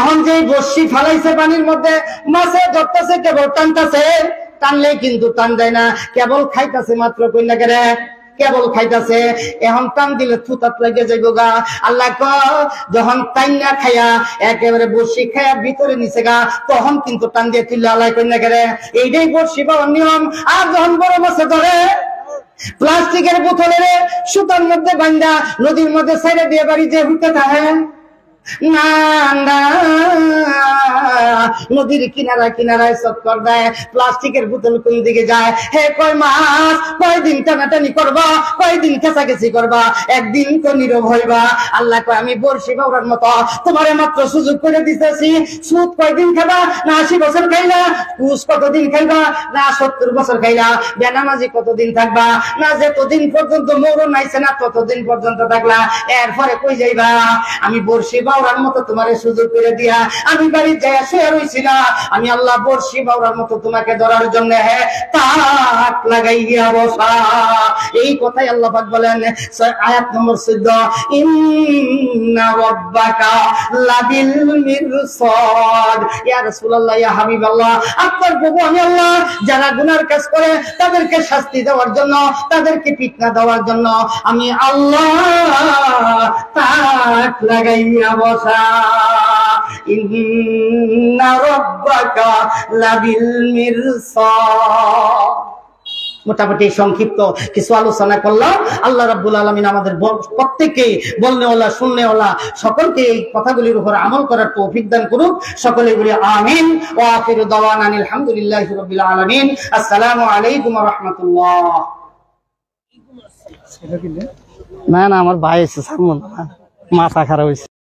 এখন যে বসি ফালাইছে পানির মধ্যে, মাছে ধরতেছে, কেবল টানতেছে, টানলে কিন্তু টান যায় না, কেবল খাইতেছে মাত্র, কইনা কেরে কেবল খাইতেছে। এখন টান দিলে থুতাত লাগে যাইব গা। আল্লাহ যখন টাইন না খাইয়া একেবারে বসি খাইয়া ভিতরে নিচে গা, তখন কিন্তু টান দিয়ে তুললে আল্লাহ, কইনা কেরে এইটাই বসি পাওয়ার নিয়ম। আর যখন বড় মাছে ধরে প্লাস্টিকের বোতলের সুতার মধ্যে বান্ধা নদীর মধ্যে ছেড়ে দিয়ে বাড়ি যে হুইতে থাকে, না না, নদীর কিনারায় কিনারায় চক্কর দেয়, প্লাস্টিকের বোতল কোন দিকে যায়, হে কয় মাছ কয়দিন টানাটানি করবা, কয়দিন খেসাখেসি করবা, একদিন তো নীরব হইবা। আল্লাহ কয় আমি বর্ষি বাউরার মতো তোমারে মাত্র সুযোগ করে দিতেছি। সুদ কয়দিন খাবা, না 80 বছর খাইলা, ঘুষ কতদিন খাইবা, না 70 বছর খাইলা, বেনামাজি কতদিন থাকবা, না যতদিন পর্যন্ত মরণ আইছে না ততদিন পর্যন্ত থাকলা, এরপরে কই যাইবা। আমি বর্ষি বাউরার মতো তোমারে সুযোগ করে দিয়া আমি বাড়ি যাই শুয়ে রইছি না, আমি আল্লাহ বর্ষি বাউরার মতো তোমাকে ধরার জন্য তাক লাগাইয়া বসা। এই কথাই আল্লাহ পাক বলেন আয়াত নম্বর 14, ইন্না রাব্বাকা লাবিল মিরসাদ। ইয়া রাসূলুল্লাহ, ইয়া হাবিবাল্লাহ, আপনার প্রভু আমি আল্লাহ যারা গুনার কাজ করে তাদেরকে শাস্তি দেওয়ার জন্য, তাদেরকে ফিতনা দেওয়ার জন্য আমি আল্লাহ তাক লাগাইয়া বসা। ইন্না রাব্বাকা লাবিল মিরসাদ। মোটামুটি সংক্ষিপ্ত কিছু আলোচনা করলাম। আল্লাহ রাব্বুল আলামিন আমাদের প্রত্যেককে বলনেওয়ালা শুননেওয়ালা সকলকে এই কথাগুলির উপর আমল করার তৌফিক দান করুক। সকলে বলি আমিন। ওয়া আখিরু দাওয়ানা আলহামদুলিল্লাহি রাব্বিল আলামিন। আসসালামু আলাইকুম ওয়া রাহমাতুল্লাহ। না না, আমার ভাই এসে মাথা খারাপ হয়েছে।